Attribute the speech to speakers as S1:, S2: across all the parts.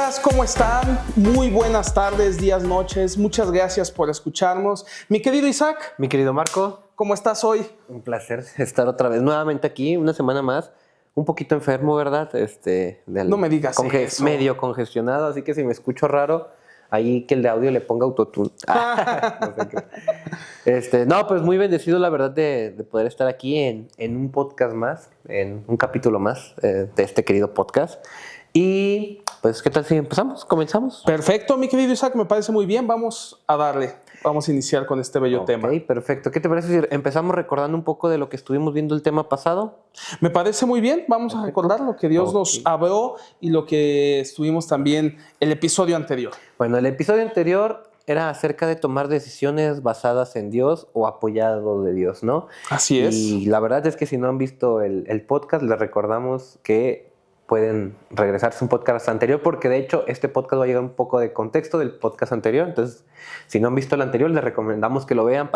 S1: Amigas, ¿cómo están? Muy buenas tardes, días, noches. Muchas gracias por escucharnos. Mi querido Isaac.
S2: Mi querido Marco.
S1: ¿Cómo estás hoy?
S2: Un placer estar otra vez nuevamente aquí, una semana más. Un poquito enfermo, ¿verdad?
S1: No me digas eso.
S2: Medio congestionado, así que si me escucho raro, ahí que el de audio le ponga autotune. No sé qué. No, pues muy bendecido, la verdad, de poder estar aquí en un podcast más, en un capítulo más de este querido podcast. Y pues, ¿qué tal si comenzamos?
S1: Perfecto, mi querido Isaac, me parece muy bien. Vamos a darle. Vamos a iniciar con este bello tema.
S2: Ok, perfecto. ¿Qué te parece si empezamos recordando un poco de lo que estuvimos viendo el tema pasado?
S1: Me parece muy bien. Vamos a recordar lo que Dios nos habló y lo que estuvimos también el episodio anterior.
S2: Bueno, el episodio anterior era acerca de tomar decisiones basadas en Dios o apoyado de Dios, ¿no?
S1: Así es.
S2: Y la verdad es que si no han visto el podcast, les recordamos que pueden regresarse a un podcast anterior, porque de hecho este podcast va a llegar un poco de contexto del podcast anterior. Entonces, si no han visto el anterior, les recomendamos que lo vean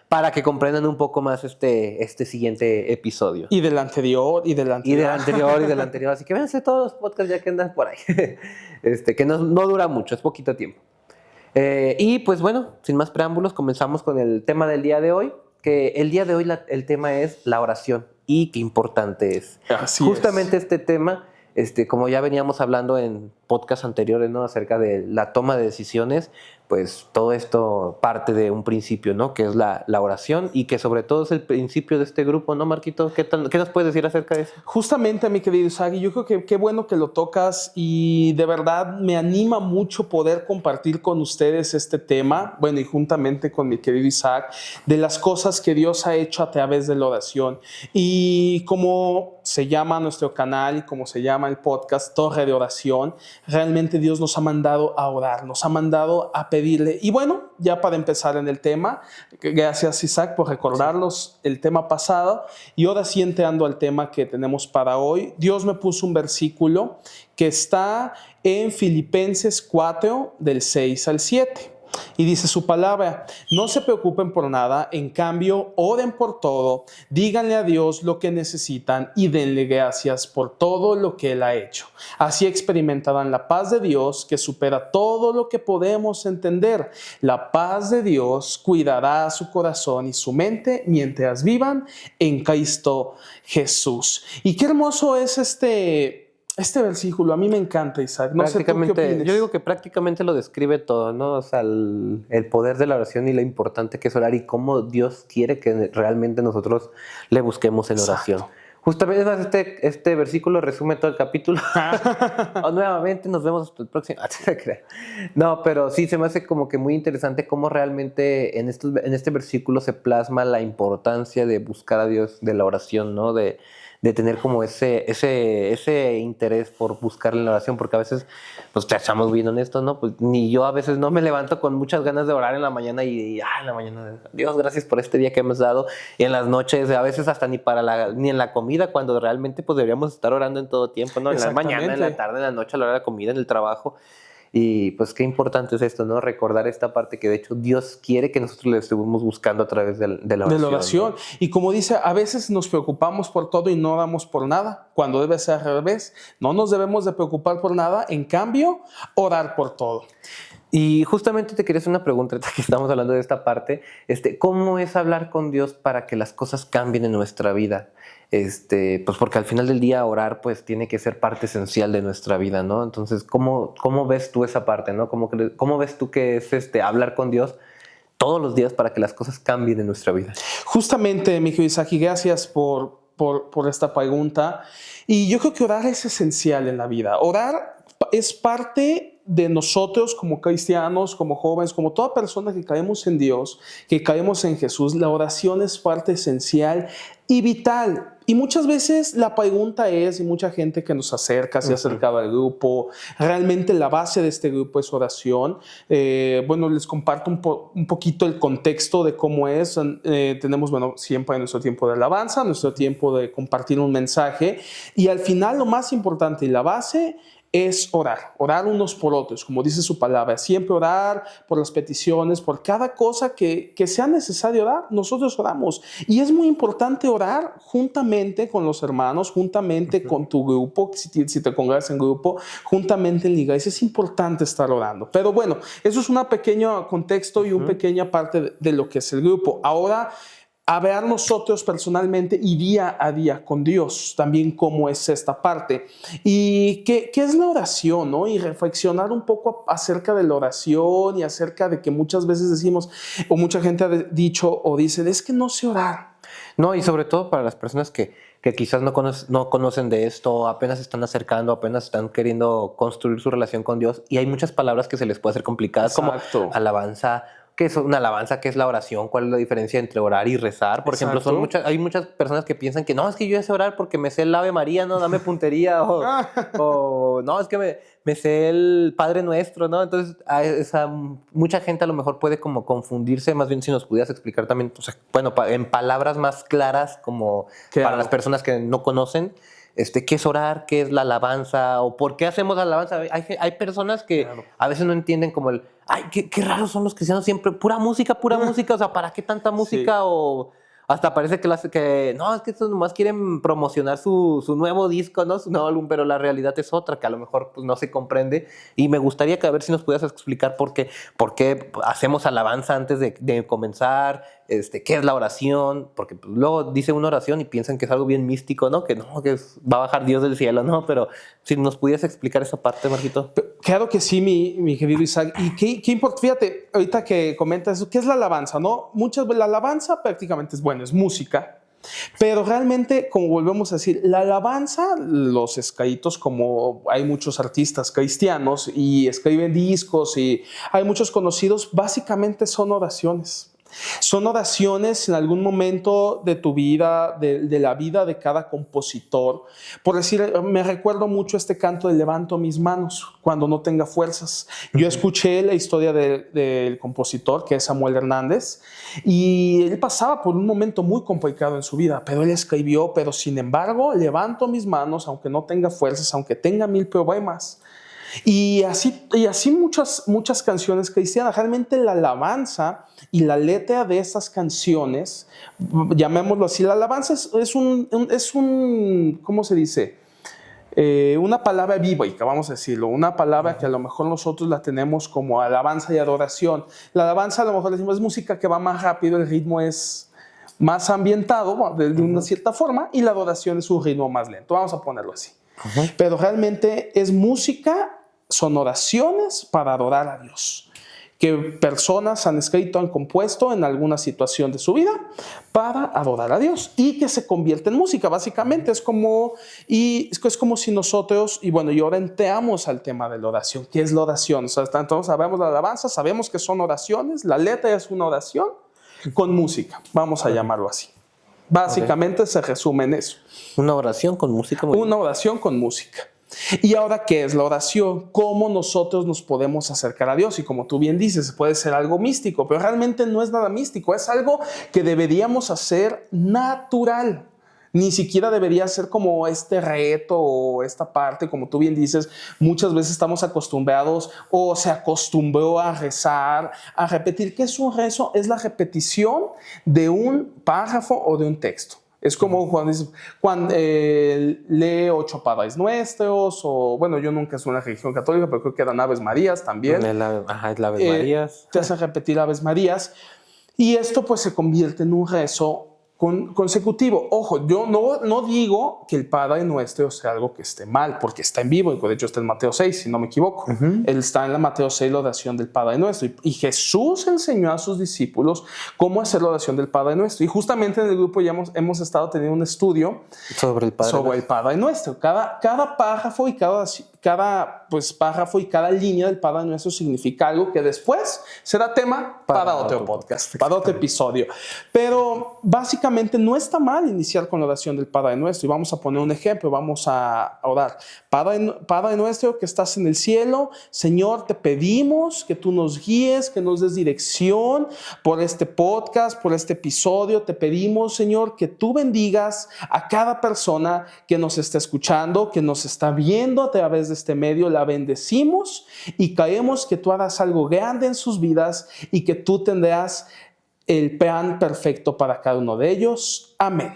S2: para que comprendan un poco más este siguiente episodio.
S1: Y del anterior, y del anterior.
S2: Y del anterior, y del anterior. Así que véanse todos los podcasts ya que andan por ahí. Que no dura mucho, es poquito tiempo. Y pues bueno, sin más preámbulos, comenzamos con el tema del día de hoy, que el día de hoy el tema es la oración y qué importante es.
S1: Así
S2: Justamente
S1: es.
S2: este tema, como ya veníamos hablando en podcasts anteriores, ¿no? Acerca de la toma de decisiones, pues todo esto parte de un principio, ¿no? Que es la oración y que sobre todo es el principio de este grupo, ¿no, Marquito? ¿Qué nos puedes decir acerca de eso?
S1: Justamente, mi querido Isaac, yo creo que qué bueno que lo tocas y de verdad me anima mucho poder compartir con ustedes este tema, bueno, y juntamente con mi querido Isaac, de las cosas que Dios ha hecho a través de la oración. Y como se llama nuestro canal y como se llama el podcast, Torre de Oración, realmente Dios nos ha mandado a orar, nos ha mandado a pedirle. Y bueno, ya para empezar en el tema, gracias Isaac por recordarnos el tema pasado. Y ahora sí entrando al tema que tenemos para hoy, Dios me puso un versículo que está en Filipenses 4, del 6 al 7. Y dice su palabra: no se preocupen por nada, en cambio oren por todo, díganle a Dios lo que necesitan y denle gracias por todo lo que Él ha hecho. Así experimentarán la paz de Dios que supera todo lo que podemos entender. La paz de Dios cuidará su corazón y su mente mientras vivan en Cristo Jesús. Y qué hermoso es este versículo. A mí me encanta, Isaac. No sé tú qué opinas.
S2: Yo digo que prácticamente lo describe todo, ¿no? O sea, el poder de la oración y lo importante que es orar y cómo Dios quiere que realmente nosotros le busquemos en oración.
S1: Exacto.
S2: Justamente este versículo resume todo el capítulo. Nuevamente nos vemos hasta el próximo. No, pero sí se me hace como que muy interesante cómo realmente en este versículo se plasma la importancia de buscar a Dios, de la oración, ¿no? De tener como ese interés por buscarle en la oración, porque a veces, pues te estamos bien honestos, ¿no? Pues ni yo a veces no me levanto con muchas ganas de orar en la mañana en la mañana, Dios, gracias por este día que me has dado, y en las noches, a veces hasta ni en la comida, cuando realmente pues deberíamos estar orando en todo tiempo, ¿no? En la mañana, en la tarde, en la noche, a la hora de la comida, en el trabajo. Y pues qué importante es esto, ¿no? Recordar esta parte que de hecho Dios quiere que nosotros le estemos buscando a través de la oración.
S1: De la oración.
S2: ¿no?
S1: Y como dice, a veces nos preocupamos por todo y no oramos por nada, cuando debe ser al revés. No nos debemos de preocupar por nada, en cambio, orar por todo.
S2: Y justamente te quería hacer una pregunta, que estamos hablando de esta parte. ¿Cómo es hablar con Dios para que las cosas cambien en nuestra vida? Pues porque al final del día orar pues tiene que ser parte esencial de nuestra vida, ¿no? Entonces, ¿cómo ves tú esa parte, ¿no? ¿Cómo ves tú que es hablar con Dios todos los días para que las cosas cambien en nuestra vida?
S1: Justamente, mi querido Isaac, gracias por esta pregunta. Y yo creo que orar es esencial en la vida. Orar es parte de nosotros como cristianos, como jóvenes, como toda persona que caemos en Dios, que caemos en Jesús. La oración es parte esencial y vital. Y muchas veces la pregunta es, y mucha gente que nos acerca, se ha acercado al grupo, realmente la base de este grupo es oración. Bueno, les comparto un poquito el contexto de cómo es. Tenemos, bueno, siempre nuestro tiempo de alabanza, nuestro tiempo de compartir un mensaje. Y al final lo más importante y la base es orar unos por otros, como dice su palabra, siempre orar por las peticiones, por cada cosa que sea necesario orar, nosotros oramos. Y es muy importante orar juntamente con los hermanos, juntamente con tu grupo, si te congregas en grupo, juntamente en la iglesia, es importante estar orando. Pero bueno, eso es un pequeño contexto y una pequeña parte de lo que es el grupo. Ahora, a ver nosotros personalmente y día a día con Dios, también cómo es esta parte. Y qué es la oración, ¿no? Y reflexionar un poco acerca de la oración y acerca de que muchas veces decimos, o mucha gente ha dicho o dice, es que no sé orar.
S2: No, y sobre todo para las personas que quizás no conocen de esto, apenas se están acercando, apenas están queriendo construir su relación con Dios, y hay muchas palabras que se les puede hacer complicadas,
S1: Exacto.
S2: como alabanza. ¿Qué es una alabanza? ¿Qué es la oración? ¿Cuál es la diferencia entre orar y rezar? Por ejemplo, hay muchas personas que piensan que no, es que yo ya sé orar porque me sé el Ave María, no, dame puntería, o no, es que me sé el Padre Nuestro, ¿no? Entonces, mucha gente a lo mejor puede como confundirse, más bien si nos pudieras explicar también, o sea, bueno, en palabras más claras como para las personas que no conocen, ¿qué es orar? ¿Qué es la alabanza? ¿O por qué hacemos la alabanza? Hay personas que a veces no entienden como ay, qué raros son los cristianos siempre, pura música, o sea, ¿para qué tanta música? Sí. O hasta parece que no, es que estos nomás quieren promocionar su nuevo disco, ¿no? Su nuevo álbum, pero la realidad es otra, que a lo mejor pues, no se comprende. Y me gustaría que a ver si nos pudieras explicar por qué hacemos alabanza antes de comenzar, qué es la oración, porque pues, luego dice una oración y piensan que es algo bien místico, ¿no? Que va a bajar Dios del cielo, ¿no? Pero si nos pudieras explicar esa parte, Marquito.
S1: Claro que sí, mi querido Isaac. Y qué importante, fíjate, ahorita que comentas eso, ¿qué es la alabanza, no? La alabanza prácticamente es, bueno, es música, pero realmente, como volvemos a decir, la alabanza, los escritos, como hay muchos artistas cristianos y escriben discos y hay muchos conocidos, básicamente son oraciones. Son oraciones en algún momento de tu vida, de la vida de cada compositor. Por decir, me recuerdo mucho este canto de levanto mis manos cuando no tenga fuerzas. Yo escuché la historia del compositor, que es Samuel Hernández, y él pasaba por un momento muy complicado en su vida, pero él escribió, pero sin embargo, levanto mis manos, aunque no tenga fuerzas, aunque tenga 1000 problemas. Y así muchas canciones cristianas. Realmente la alabanza y la letra de esas canciones, llamémoslo así, la alabanza es un ¿cómo se dice? Una palabra bíblica, vamos a decirlo, una palabra que a lo mejor nosotros la tenemos como alabanza y adoración. La alabanza a lo mejor decimos es música que va más rápido, el ritmo es más ambientado de una cierta forma, y la adoración es un ritmo más lento, vamos a ponerlo así. Pero realmente es música, son oraciones para adorar a Dios, que personas han escrito, han compuesto en alguna situación de su vida para adorar a Dios y que se convierte en música. Básicamente es como si nosotros, y bueno, y ahora entramos al tema de la oración. ¿Qué es la oración? O sea, entonces sabemos la alabanza, sabemos que son oraciones, la letra es una oración con música, vamos a llamarlo así. Básicamente se resume en eso.
S2: Una oración con música.
S1: Una oración con música. Y ahora, ¿qué es la oración? ¿Cómo nosotros nos podemos acercar a Dios? Y como tú bien dices, puede ser algo místico, pero realmente no es nada místico, es algo que deberíamos hacer natural. Ni siquiera debería ser como este reto o esta parte, como tú bien dices, muchas veces estamos acostumbrados o se acostumbró a rezar, a repetir. ¿Qué es un rezo? Es la repetición de un párrafo o de un texto. Es como cuando lee 8 Padres Nuestros, o bueno, yo nunca soy una religión católica, pero creo que eran Aves Marías también.
S2: Es la Aves Marías.
S1: Te hacen repetir Aves Marías. Y esto pues se convierte en un rezo consecutivo. Ojo, yo no digo que el Padre Nuestro sea algo que esté mal, porque está en vivo, de hecho está en Mateo 6, si no me equivoco. Él está en la Mateo 6, la oración del Padre Nuestro. Y Jesús enseñó a sus discípulos cómo hacer la oración del Padre Nuestro. Y justamente en el grupo ya hemos estado teniendo un estudio
S2: sobre el
S1: Padre Nuestro. Cada párrafo y cada párrafo y cada línea del Padre Nuestro significa algo que después será tema para otro podcast, para otro episodio. Pero básicamente no está mal iniciar con la oración del Padre Nuestro. Y vamos a poner un ejemplo, vamos a orar. Padre Nuestro que estás en el cielo, Señor, te pedimos que tú nos guíes, que nos des dirección por este podcast, por este episodio. Te pedimos, Señor, que tú bendigas a cada persona que nos está escuchando, que nos está viendo a través de este medio, la bendecimos y creemos que tú harás algo grande en sus vidas y que tú tendrás el plan perfecto para cada uno de ellos. Amén.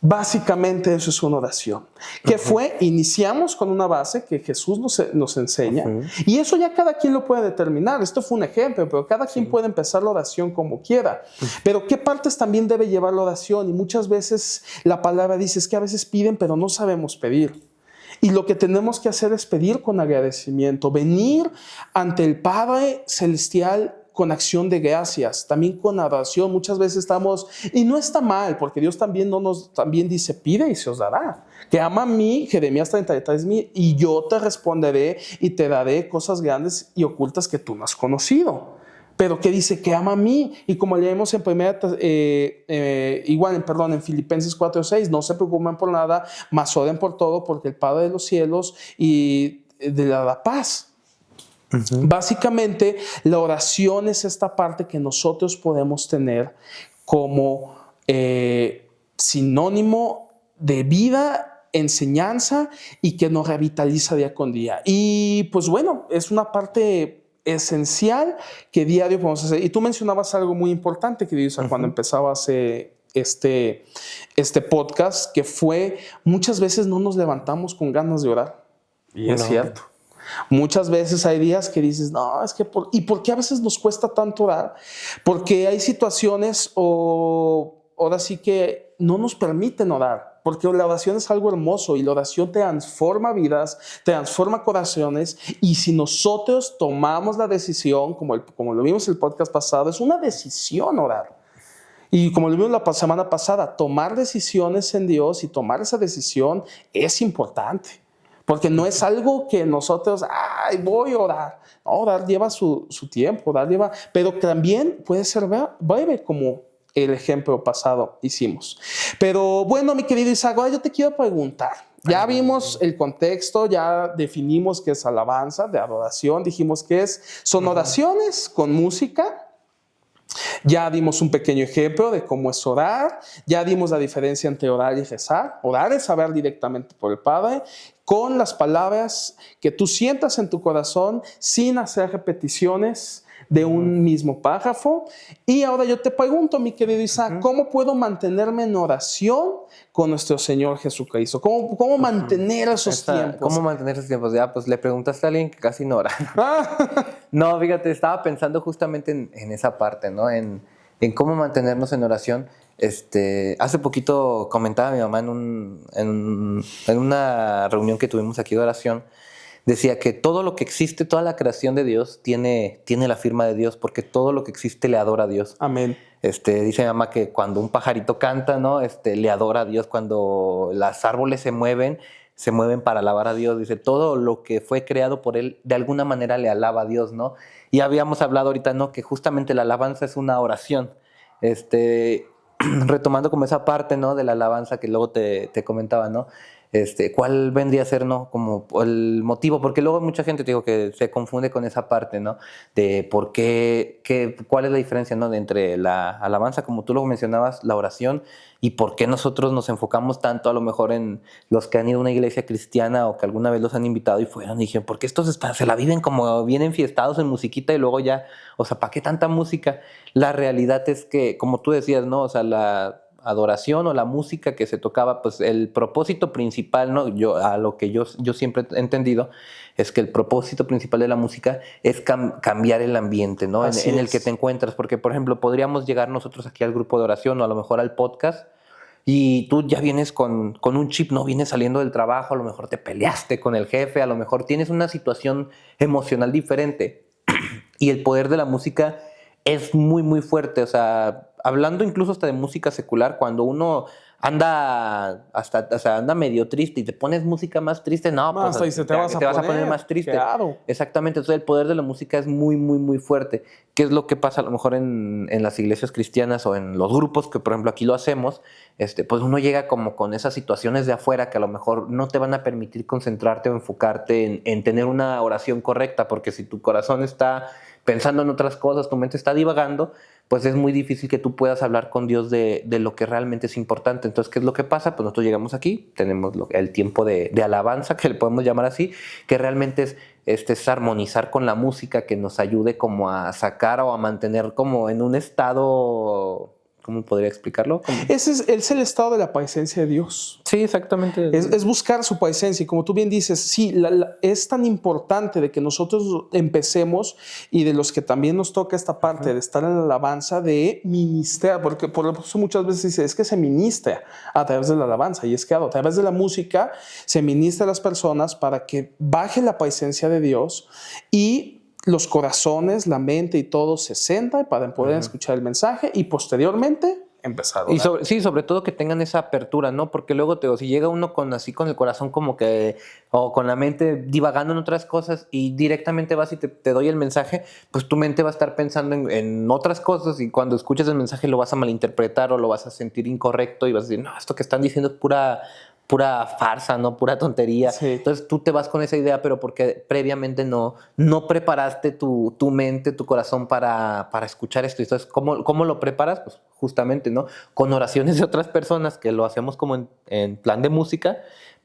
S1: Básicamente eso es una oración. ¿Qué fue? Iniciamos con una base que Jesús nos enseña y eso ya cada quien lo puede determinar. Esto fue un ejemplo, pero cada quien puede empezar la oración como quiera. Pero ¿qué partes también debe llevar la oración? Y muchas veces la palabra dice es que a veces piden, pero no sabemos pedir. Y lo que tenemos que hacer es pedir con agradecimiento, venir ante el Padre Celestial con acción de gracias, también con adoración. Muchas veces estamos, y no está mal, porque Dios también también dice, pide y se os dará. Que ama a mí, Jeremías 33:1000, y yo te responderé y te daré cosas grandes y ocultas que tú no has conocido. Pero que dice que ama a mí, y como leemos en en Filipenses 4:6, no se preocupen por nada, mas oren por todo, porque el Padre de los cielos y de la paz. Básicamente, la oración es esta parte que nosotros podemos tener como sinónimo de vida, enseñanza y que nos revitaliza día con día. Y pues bueno, es una parte esencial que diario podemos hacer. Y tú mencionabas algo muy importante, querido Isaac, cuando empezabas este podcast, que fue muchas veces no nos levantamos con ganas de orar. Y es cierto. Muchas veces hay días que dices, no, es que ¿y por qué a veces nos cuesta tanto orar? Porque hay situaciones ahora sí que no nos permiten orar, porque la oración es algo hermoso y la oración transforma vidas, transforma corazones, y si nosotros tomamos la decisión, como lo vimos en el podcast pasado, es una decisión orar. Y como lo vimos la semana pasada, tomar decisiones en Dios y tomar esa decisión es importante. Porque no es algo que nosotros, voy a orar. No, orar lleva su tiempo, pero también puede ser breve, como el ejemplo pasado hicimos. Pero bueno, mi querido Isaac, ahora yo te quiero preguntar. Ya vimos el contexto, ya definimos qué es alabanza, de adoración, dijimos que son oraciones con música. Ya dimos un pequeño ejemplo de cómo es orar, ya dimos la diferencia entre orar y rezar. Orar es saber directamente por el Padre, con las palabras que tú sientas en tu corazón, sin hacer repeticiones de un mismo párrafo. Y ahora yo te pregunto, mi querido Isaac, ¿cómo puedo mantenerme en oración con nuestro Señor Jesucristo? ¿Cómo mantener esos tiempos?
S2: ¿Cómo mantener esos tiempos? Ya, pues le preguntaste a alguien que casi no ora. No, fíjate, estaba pensando justamente en esa parte, ¿no? En cómo mantenernos en oración. Hace poquito comentaba mi mamá en una reunión que tuvimos aquí de oración, decía que todo lo que existe, toda la creación de Dios tiene la firma de Dios, porque todo lo que existe le adora a Dios.
S1: Amén.
S2: Dice mi mamá que cuando un pajarito canta, ¿no? Le adora a Dios. Cuando los árboles se mueven para alabar a Dios. Dice, todo lo que fue creado por Él, de alguna manera le alaba a Dios, ¿no? Y habíamos hablado ahorita, ¿no? Que justamente la alabanza es una oración. Retomando como esa parte, ¿no? De la alabanza que luego te comentaba, ¿no? ¿Cuál vendría a ser, no? Como el motivo, porque luego mucha gente, te digo, que se confunde con esa parte, ¿no? De por qué, cuál es la diferencia, ¿no? Entre la alabanza, como tú lo mencionabas, la oración, y por qué nosotros nos enfocamos tanto a lo mejor en los que han ido a una iglesia cristiana o que alguna vez los han invitado y fueron y dijeron, ¿por qué estos se la viven como bien enfiestados en musiquita y luego ya, o sea, ¿para qué tanta música? La realidad es que, como tú decías, ¿no? O sea, la adoración o la música que se tocaba, pues el propósito principal, ¿no? A lo que yo siempre he entendido es que el propósito principal de la música es cambiar el ambiente, ¿no? En el que te encuentras, porque por ejemplo podríamos llegar nosotros aquí al grupo de oración o a lo mejor al podcast y tú ya vienes con un chip, ¿no? Vienes saliendo del trabajo, a lo mejor te peleaste con el jefe, a lo mejor tienes una situación emocional diferente y el poder de la música es muy, muy fuerte, o sea, hablando incluso hasta de música secular, cuando uno anda anda medio triste y te pones música más triste, no,
S1: pues
S2: ahí te vas a poner más triste.
S1: Claro.
S2: Exactamente, entonces el poder de la música es muy, muy, muy fuerte. ¿Qué es lo que pasa a lo mejor en las iglesias cristianas o en los grupos que por ejemplo aquí lo hacemos? Pues uno llega como con esas situaciones de afuera que a lo mejor no te van a permitir concentrarte o enfocarte en tener una oración correcta, porque si tu corazón está pensando en otras cosas, tu mente está divagando, pues es muy difícil que tú puedas hablar con Dios de lo que realmente es importante. Entonces, ¿qué es lo que pasa? Pues nosotros llegamos aquí, tenemos el tiempo de alabanza, que le podemos llamar así, que realmente es armonizar con la música, que nos ayude como a sacar o a mantener como en un estado, ¿cómo podría explicarlo?
S1: Ese es el estado de la presencia de Dios.
S2: Sí, exactamente.
S1: Es buscar su presencia. Y como tú bien dices, sí, es tan importante de que nosotros empecemos, y de los que también nos toca esta parte de estar en la alabanza, de ministrar, porque por eso muchas veces dice, es que se ministra a través de la alabanza, y es que a través de la música se ministra a las personas para que baje la presencia de Dios y los corazones, la mente y todo se centra para poder escuchar el mensaje y posteriormente empezar.
S2: Y sobre todo que tengan esa apertura, ¿no? Porque luego si llega uno con el corazón como que, o con la mente divagando en otras cosas, y directamente vas y te doy el mensaje, pues tu mente va a estar pensando en otras cosas, y cuando escuches el mensaje lo vas a malinterpretar o lo vas a sentir incorrecto y vas a decir, no, esto que están diciendo es pura farsa, ¿no? Pura tontería.
S1: Sí.
S2: Entonces tú te vas con esa idea, pero porque previamente no preparaste tu mente, tu corazón para escuchar esto. Entonces, ¿cómo lo preparas? Pues justamente, ¿no? Con oraciones de otras personas, que lo hacemos como en plan de música,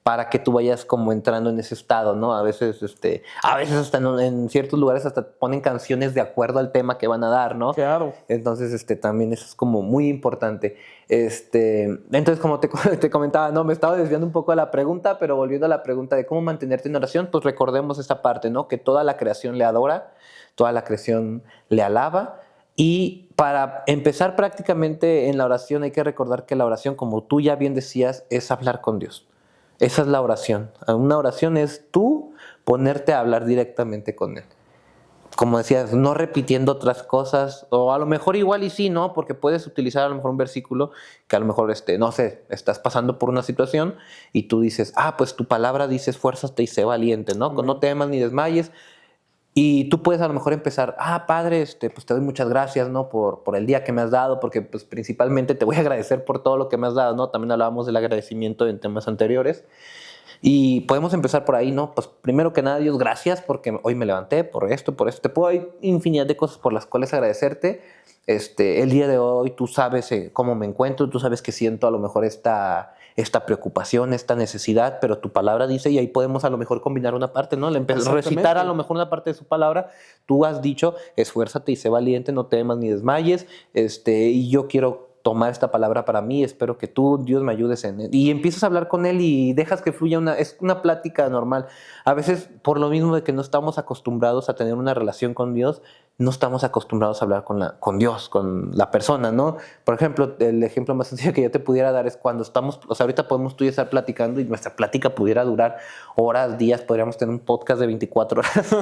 S2: para que tú vayas como entrando en ese estado, ¿no? A veces hasta en ciertos lugares hasta ponen canciones de acuerdo al tema que van a dar, ¿no?
S1: Claro.
S2: Entonces, también eso es como muy importante. Entonces, como te comentaba, no, me estaba desviando un poco de la pregunta, pero volviendo a la pregunta de cómo mantenerte en oración, pues recordemos esta parte, ¿no? Que toda la creación le adora, toda la creación le alaba. Y para empezar prácticamente en la oración hay que recordar que la oración, como tú ya bien decías, es hablar con Dios. Esa es la oración. Una oración es tú ponerte a hablar directamente con Él. Como decías, no repitiendo otras cosas, o a lo mejor igual y sí, ¿no? Porque puedes utilizar a lo mejor un versículo que a lo mejor, no sé, estás pasando por una situación y tú dices, pues tu palabra dice, esfuérzate y sé valiente, ¿no? No temas ni desmayes. Y tú puedes a lo mejor empezar, Padre, pues te doy muchas gracias, ¿no? Por el día que me has dado, porque pues principalmente te voy a agradecer por todo lo que me has dado, ¿no? También hablábamos del agradecimiento en temas anteriores. Y podemos empezar por ahí, ¿no? Pues primero que nada, Dios, gracias porque hoy me levanté, por esto. Hay infinidad de cosas por las cuales agradecerte. El día de hoy tú sabes cómo me encuentro, tú sabes que siento a lo mejor esta preocupación, esta necesidad, pero tu palabra dice, y ahí podemos a lo mejor combinar una parte, ¿no? Recitar a lo mejor una parte de su palabra. Tú has dicho, esfuérzate y sé valiente, no temas ni desmayes, y yo quiero tomar esta palabra para mí, espero que tú, Dios, me ayudes en él. Y empiezas a hablar con él y dejas que fluya es una plática normal. A veces, por lo mismo de que no estamos acostumbrados a tener una relación con Dios, no estamos acostumbrados a hablar con Dios, con la persona, ¿no? Por ejemplo, el ejemplo más sencillo que yo te pudiera dar es cuando estamos, ahorita podemos tú y yo estar platicando y nuestra plática pudiera durar horas, días, podríamos tener un podcast de 24 horas,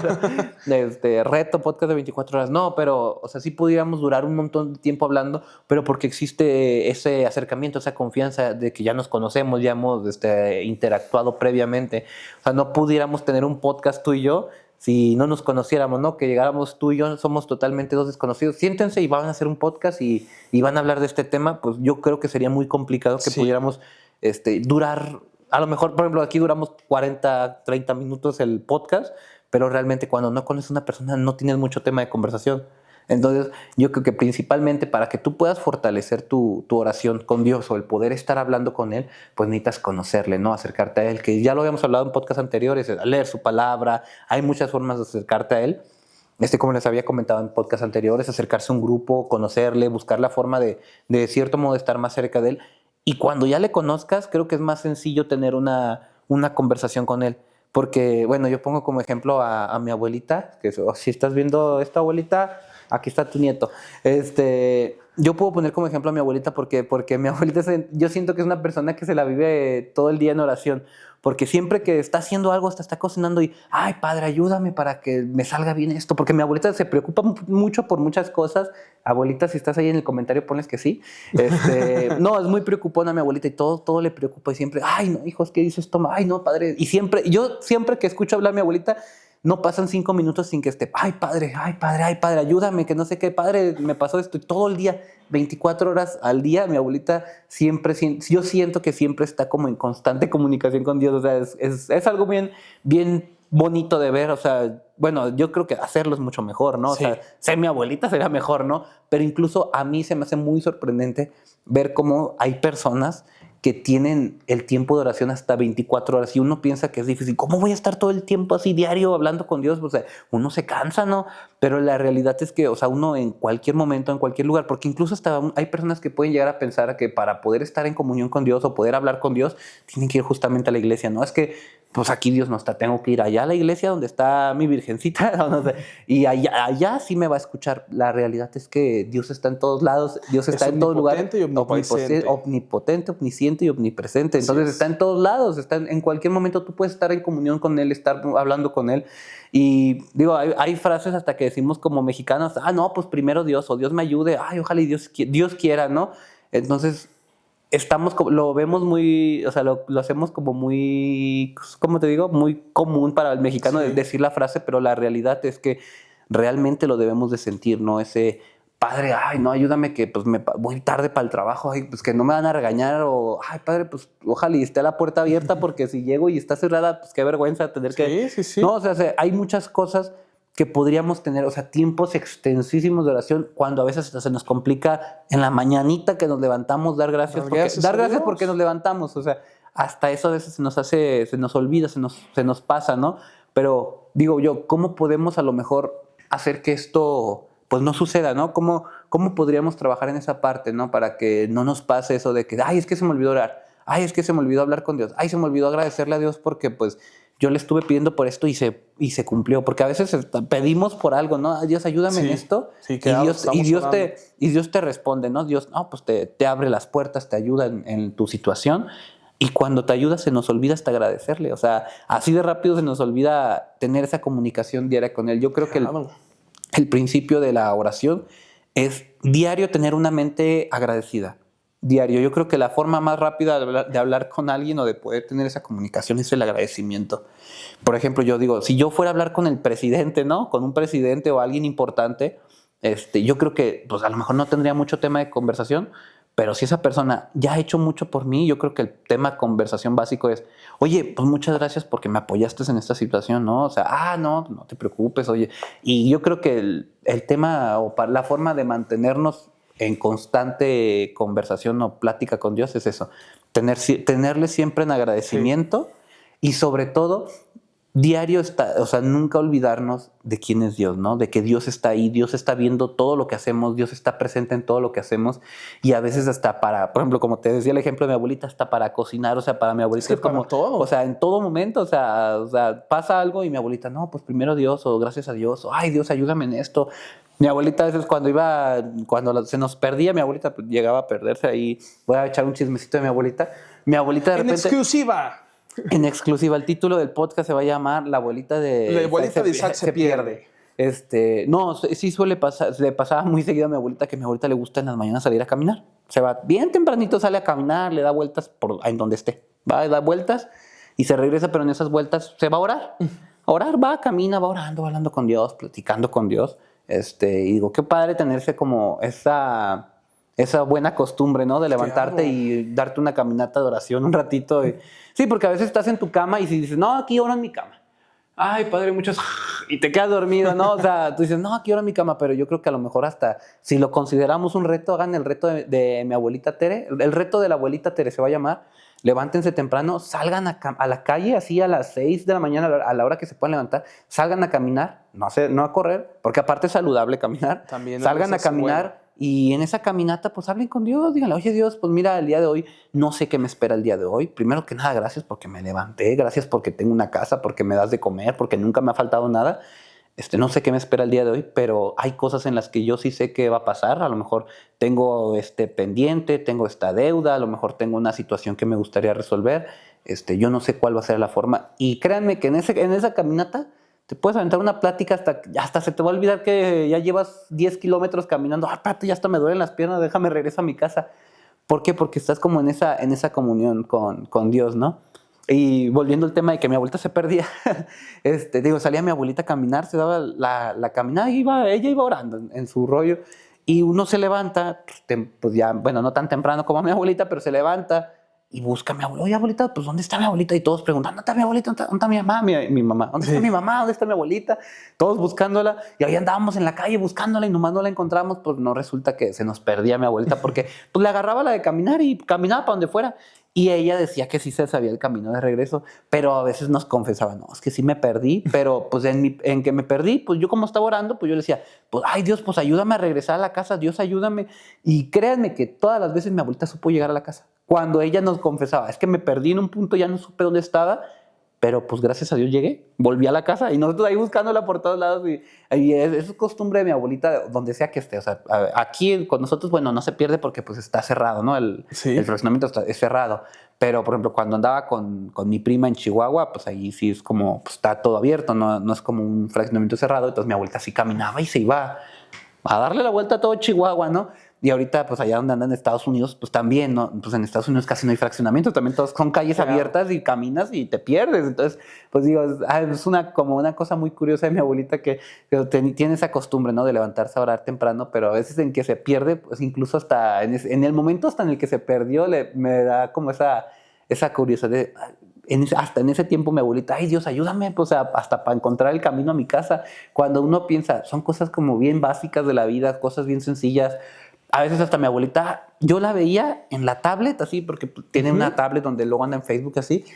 S2: reto podcast de 24 horas, no, pero, sí pudiéramos durar un montón de tiempo hablando, pero porque existe ese acercamiento, esa confianza de que ya nos conocemos, ya hemos interactuado previamente. No pudiéramos tener un podcast tú y yo si no nos conociéramos, ¿no? Que llegáramos tú y yo, somos totalmente dos desconocidos. Siéntense y van a hacer un podcast y van a hablar de este tema. Pues yo creo que sería muy complicado que pudiéramos durar, a lo mejor, por ejemplo, aquí duramos 40, 30 minutos el podcast, pero realmente cuando no conoces a una persona no tienes mucho tema de conversación. Entonces, yo creo que principalmente para que tú puedas fortalecer tu oración con Dios o el poder estar hablando con Él, pues necesitas conocerle, ¿no? Acercarte a Él, que ya lo habíamos hablado en podcasts anteriores, leer su palabra. Hay muchas formas de acercarte a Él. Como les había comentado en podcasts anteriores, acercarse a un grupo, conocerle, buscar la forma de cierto modo estar más cerca de Él. Y cuando ya le conozcas, creo que es más sencillo tener una conversación con Él. Porque, bueno, yo pongo como ejemplo a mi abuelita, que si estás viendo esta abuelita, aquí está tu nieto. Yo puedo poner como ejemplo a mi abuelita porque mi abuelita yo siento que es una persona que se la vive todo el día en oración, porque siempre que está haciendo algo, hasta está cocinando y, Padre, ayúdame para que me salga bien esto, porque mi abuelita se preocupa mucho por muchas cosas. Abuelita, si estás ahí en el comentario, ponles que sí. No, es muy preocupona mi abuelita y todo le preocupa y siempre, no, hijos, ¿qué dices? Toma, no, padre. Y yo siempre que escucho hablar a mi abuelita, no pasan 5 minutos sin que esté, padre, ayúdame, que no sé qué, padre, me pasó esto. Y todo el día, 24 horas al día, mi abuelita yo siento que siempre está como en constante comunicación con Dios. O sea, es algo bien, bien bonito de ver, o sea, bueno, yo creo que hacerlo es mucho mejor, ¿no?
S1: Sí.
S2: O sea, ser mi abuelita sería mejor, ¿no? Pero incluso a mí se me hace muy sorprendente ver cómo hay personas que tienen el tiempo de oración hasta 24 horas y uno piensa que es difícil. ¿Cómo voy a estar todo el tiempo así diario hablando con Dios? O sea, uno se cansa, ¿no? Pero la realidad es que, o sea, uno en cualquier momento, en cualquier lugar, porque incluso hasta hay personas que pueden llegar a pensar que para poder estar en comunión con Dios o poder hablar con Dios, tienen que ir justamente a la iglesia, ¿no? Es que, pues aquí Dios no está, tengo que ir allá a la iglesia donde está mi virgencita, no sé, y allá sí me va a escuchar. La realidad es que Dios está en todos lados, Dios está en todos lugares. Omnipotente, omnisciente y omnipresente. Entonces está en todos lados, en cualquier momento tú puedes estar en comunión con Él, estar hablando con Él. Y digo, hay frases hasta que decimos como mexicanos, no, pues primero Dios, o Dios me ayude, ay, ojalá y Dios quiera, ¿no? Entonces lo vemos muy, o sea, lo hacemos como muy, ¿cómo te digo? Muy común para el mexicano decir la frase, pero la realidad es que realmente lo debemos de sentir, ¿no? Ese, padre, ay, no, ayúdame que pues voy tarde para el trabajo, ay, pues que no me van a regañar, o, ay, padre, pues ojalá y esté la puerta abierta porque si llego y está cerrada, pues qué vergüenza tener que...
S1: Sí.
S2: No, o sea, hay muchas cosas que podríamos tener, o sea, tiempos extensísimos de oración, cuando a veces se nos complica en la mañanita que nos levantamos, dar gracias porque nos levantamos, o sea, hasta eso a veces se nos olvida, se nos pasa, ¿no? Pero digo yo, ¿cómo podemos a lo mejor hacer que esto pues no suceda, ¿no? ¿Cómo podríamos trabajar en esa parte, ¿no? Para que no nos pase eso de que, ay, es que se me olvidó orar, ay, es que se me olvidó hablar con Dios, ay, se me olvidó agradecerle a Dios porque pues yo le estuve pidiendo por esto y se cumplió, porque a veces pedimos por algo, ¿no? Dios, ayúdame en esto, y Dios te responde, ¿no? Dios, no, pues te abre las puertas, te ayuda en tu situación, y cuando te ayuda se nos olvida hasta agradecerle, o sea, así de rápido se nos olvida tener esa comunicación diaria con Él. Yo creo que el principio de la oración es diario tener una mente agradecida. Diario. Yo creo que la forma más rápida de hablar con alguien o de poder tener esa comunicación es el agradecimiento. Por ejemplo, yo digo, si yo fuera a hablar con el presidente, ¿no? Con un presidente o alguien importante, yo creo que pues a lo mejor no tendría mucho tema de conversación, pero si esa persona ya ha hecho mucho por mí, yo creo que el tema de conversación básico es, oye, pues muchas gracias porque me apoyaste en esta situación, ¿no? O sea, no te preocupes, oye. Y yo creo que el tema o la forma de mantenernos en constante conversación o plática con Dios es eso, tenerle siempre en agradecimiento y sobre todo diario o sea, nunca olvidarnos de quién es Dios, ¿no? De que Dios está ahí, Dios está viendo todo lo que hacemos, Dios está presente en todo lo que hacemos y a veces hasta para, por ejemplo, como te decía el ejemplo de mi abuelita, hasta para cocinar, o sea, para mi abuelita es como
S1: todo.
S2: O sea, en todo momento, o sea, pasa algo y mi abuelita, no, pues primero Dios o gracias a Dios, o ay Dios, ayúdame en esto. Mi abuelita a veces cuando se nos perdía, mi abuelita pues, llegaba a perderse ahí. Voy a echar un chismecito de mi abuelita. Mi abuelita de repente... En exclusiva, el título del podcast se va a llamar La abuelita de
S1: Isaac se pierde.
S2: No, sí suele pasar, le pasaba muy seguido a mi abuelita que a mi abuelita le gusta en las mañanas salir a caminar. Se va bien tempranito, sale a caminar, le da vueltas en donde esté. Va, da vueltas y se regresa, pero en esas vueltas se va a orar. A orar, camina, va orando, hablando con Dios, platicando con Dios. Y digo, qué padre tenerse como esa buena costumbre, ¿no? De levantarte y darte una caminata de oración un ratito. Sí, porque a veces estás en tu cama y si dices, no, aquí oro en mi cama. Ay, padre, muchos... Y te quedas dormido, ¿no? O sea, tú dices, no, aquí oro en mi cama, pero yo creo que a lo mejor hasta, si lo consideramos un reto, hagan el reto de mi abuelita Tere. El reto de la abuelita Tere se va a llamar, levántense temprano, salgan a la calle así a las 6 de la mañana, a la hora que se puedan levantar, salgan a caminar, no a correr, porque aparte es saludable caminar.
S1: También
S2: salgan a caminar. Y en esa caminata, pues hablen con Dios, díganle, oye Dios, pues mira, el día de hoy, no sé qué me espera el día de hoy. Primero que nada, gracias porque me levanté, gracias porque tengo una casa, porque me das de comer, porque nunca me ha faltado nada. No sé qué me espera el día de hoy, pero hay cosas en las que yo sí sé qué va a pasar. A lo mejor tengo pendiente, tengo esta deuda, a lo mejor tengo una situación que me gustaría resolver. Yo no sé cuál va a ser la forma. Y créanme que en esa caminata te puedes aventar una plática hasta se te va a olvidar que ya llevas 10 kilómetros caminando. Espérate, ya hasta me duelen las piernas, déjame regreso a mi casa. ¿Por qué? Porque estás como en esa comunión con Dios, ¿no? Y volviendo al tema de que mi abuelita se perdía, salía mi abuelita a caminar, se daba la caminada y ella iba orando en su rollo. Y uno se levanta, pues ya, bueno, no tan temprano como mi abuelita, pero se levanta y busca a mi abuelita. Oye, abuelita, pues ¿dónde está mi abuelita? Y todos preguntan, ¿dónde está mi abuelita? ¿Dónde está mi mamá? Mi mamá. ¿Dónde está mi mamá? ¿Dónde está mi abuelita? Todos buscándola. Y ahí andábamos en la calle buscándola y nomás no la encontramos. Pues no, resulta que se nos perdía mi abuelita porque pues le agarraba la de caminar y caminaba para donde fuera. Y ella decía que sí se sabía el camino de regreso, pero a veces nos confesaba, no, es que sí me perdí, pero pues en que me perdí, pues yo como estaba orando, pues yo le decía, pues ay Dios, pues ayúdame a regresar a la casa, Dios ayúdame. Y créanme que todas las veces mi abuelita supo llegar a la casa. Cuando ella nos confesaba, es que me perdí en un punto, ya no supe dónde estaba, pero pues gracias a Dios llegué, volví a la casa y nosotros ahí buscándola por todos lados. Y es costumbre de mi abuelita, donde sea que esté. O sea, aquí con nosotros, bueno, no se pierde porque pues está cerrado, ¿no? El fraccionamiento es cerrado. Pero, por ejemplo, cuando andaba con mi prima en Chihuahua, pues ahí sí es como, pues está todo abierto, no es como un fraccionamiento cerrado. Entonces mi abuelita sí caminaba y se iba a darle la vuelta a todo Chihuahua, ¿no? Y ahorita, pues allá donde andan en Estados Unidos, pues también, ¿no? Pues en Estados Unidos casi no hay fraccionamiento, también todos son calles abiertas y caminas y te pierdes. Entonces, pues digo, es como una cosa muy curiosa de mi abuelita que tiene esa costumbre, ¿no? De levantarse a orar temprano, pero a veces en que se pierde, pues incluso hasta en el momento hasta en el que se perdió, me da como esa curiosidad de... hasta en ese tiempo mi abuelita, ay Dios, ayúdame, pues hasta para encontrar el camino a mi casa. Cuando uno piensa, son cosas como bien básicas de la vida, cosas bien sencillas. A veces hasta mi abuelita, yo la veía en la tablet, así, porque tiene una tablet donde luego anda en Facebook, así,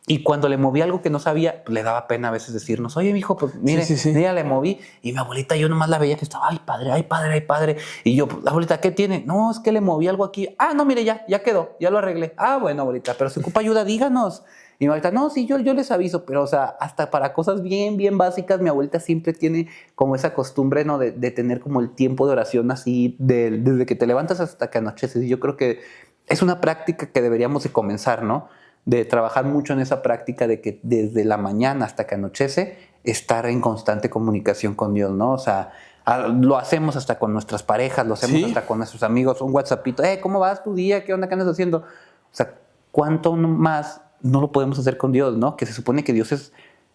S2: y cuando le moví algo que no sabía, pues, le daba pena a veces decirnos, oye, mijo, pues mire, mira, le moví, y mi abuelita, yo nomás la veía que estaba, ay, padre, ay, padre, ay, padre, y yo, pues, abuelita, ¿qué tiene? No, es que le moví algo aquí. Ah, no, mire, ya quedó, ya lo arreglé. Ah, bueno, abuelita, pero si ocupa ayuda, díganos. Y mi abuelita, no, sí, yo les aviso, pero, o sea, hasta para cosas bien, bien básicas, mi abuelita siempre tiene como esa costumbre, ¿no? De tener como el tiempo de oración así, desde que te levantas hasta que anocheces. Y yo creo que es una práctica que deberíamos de comenzar, ¿no? De trabajar mucho en esa práctica de que desde la mañana hasta que anochece, estar en constante comunicación con Dios, ¿no? O sea, lo hacemos hasta con nuestras parejas, lo hacemos hasta con nuestros amigos, un WhatsAppito, ¿cómo vas tu día? ¿Qué onda? ¿Qué andas haciendo? O sea, ¿cuánto más no lo podemos hacer con Dios, ¿no? Que se supone que Dios es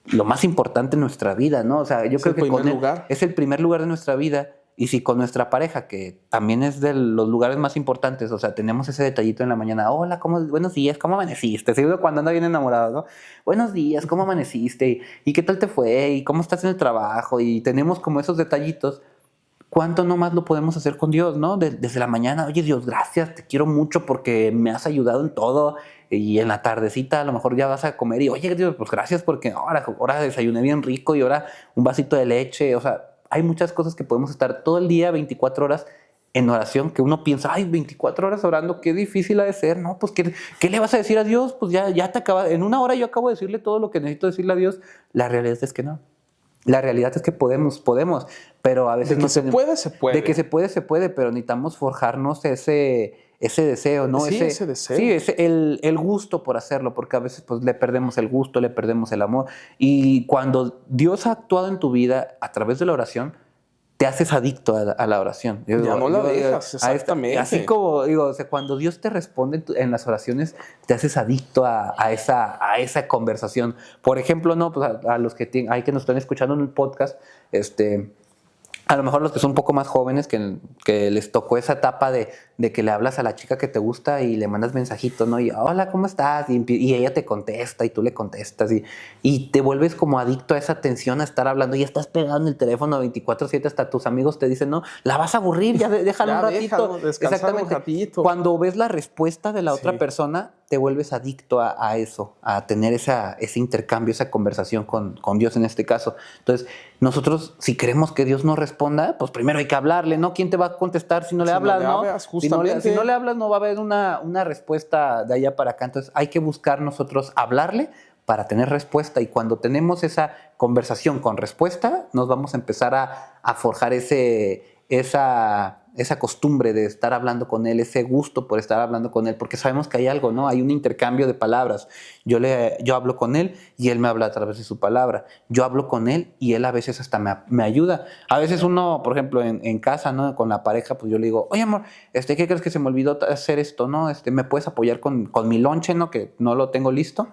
S2: lo más importante en nuestra vida, ¿no? O sea, yo creo que con él es el primer lugar de nuestra vida. Y si con nuestra pareja, que también es de los lugares más importantes, o sea, tenemos ese detallito en la mañana, hola, buenos días, ¿cómo amaneciste? Seguro cuando anda bien enamorado, ¿no? Buenos días, ¿cómo amaneciste? ¿Y qué tal te fue? ¿Y cómo estás en el trabajo? Y tenemos como esos detallitos. ¿Cuánto no más lo podemos hacer con Dios, no? Desde la mañana, oye Dios, gracias, te quiero mucho porque me has ayudado en todo. Y en la tardecita a lo mejor ya vas a comer y, oye Dios, pues gracias porque ahora desayuné bien rico y ahora un vasito de leche. O sea, hay muchas cosas que podemos estar todo el día, 24 horas en oración, que uno piensa, ay, 24 horas orando, qué difícil ha de ser. No, pues, ¿qué le vas a decir a Dios? Pues ya te acaba, en una hora yo acabo de decirle todo lo que necesito decirle a Dios. La realidad es que no. La realidad es que podemos, pero a veces
S1: de que se puede.
S2: De que se puede, pero necesitamos forjarnos ese deseo, ¿no?
S1: Sí, ese deseo.
S2: Sí, el gusto por hacerlo, porque a veces pues le perdemos el gusto, le perdemos el amor. Y cuando Dios ha actuado en tu vida a través de la oración, te haces adicto a la oración.
S1: Ya no la dejas, exactamente.
S2: Así como, digo, o sea, cuando Dios te responde en las oraciones, te haces adicto a esa conversación. Por ejemplo, no, pues a los que hay que nos están escuchando en el podcast, a lo mejor los que son un poco más jóvenes, que les tocó esa etapa de que le hablas a la chica que te gusta y le mandas mensajito, ¿no? Y hola, ¿cómo estás? Y ella te contesta y tú le contestas y te vuelves como adicto a esa tensión, a estar hablando y estás pegado en el teléfono 24/7, hasta tus amigos te dicen, no, la vas a aburrir, ya déjalo un ratito.
S1: Exactamente. Un ratito.
S2: Cuando ves la respuesta de la otra persona, te vuelves adicto a eso, a tener ese intercambio, esa conversación con Dios en este caso. Entonces, nosotros, si queremos que Dios nos responda, pues primero hay que hablarle, ¿no? ¿Quién te va a contestar si no le hablas, no? Si no le hablas, no va a haber una respuesta de allá para acá. Entonces, hay que buscar nosotros hablarle para tener respuesta. Y cuando tenemos esa conversación con respuesta, nos vamos a empezar a forjar esa costumbre de estar hablando con él, ese gusto por estar hablando con él, porque sabemos que hay algo, ¿no? Hay un intercambio de palabras. Yo hablo con él y él me habla a través de su palabra. Yo hablo con él y él a veces hasta me ayuda. A veces uno, por ejemplo, en casa, ¿no? Con la pareja, pues yo le digo, oye, amor, ¿qué crees que se me olvidó hacer esto, no? ¿Me puedes apoyar con mi lonche, no? Que no lo tengo listo.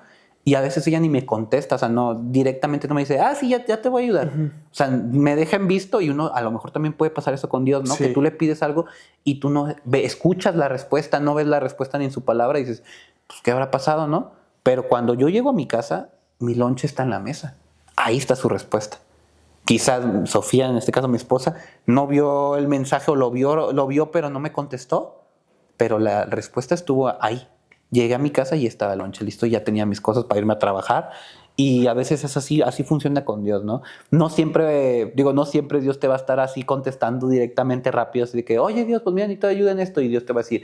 S2: Y a veces ella ni me contesta, o sea, no, directamente no me dice, sí, ya te voy a ayudar. Uh-huh. O sea, me deja en visto y uno, a lo mejor también puede pasar eso con Dios, ¿no? Sí. Que tú le pides algo y tú no escuchas la respuesta, no ves la respuesta ni en su palabra y dices, pues, ¿qué habrá pasado, no? Pero cuando yo llego a mi casa, mi lonche está en la mesa. Ahí está su respuesta. Quizás Sofía, en este caso mi esposa, no vio el mensaje o lo vio, pero no me contestó. Pero la respuesta estuvo ahí. Llegué a mi casa y estaba el lonche listo, ya tenía mis cosas para irme a trabajar. Y a veces es así funciona con Dios, ¿no? No siempre Dios te va a estar así contestando directamente rápido, así de que, oye Dios, pues mira, necesito ayuda en esto, y Dios te va a decir,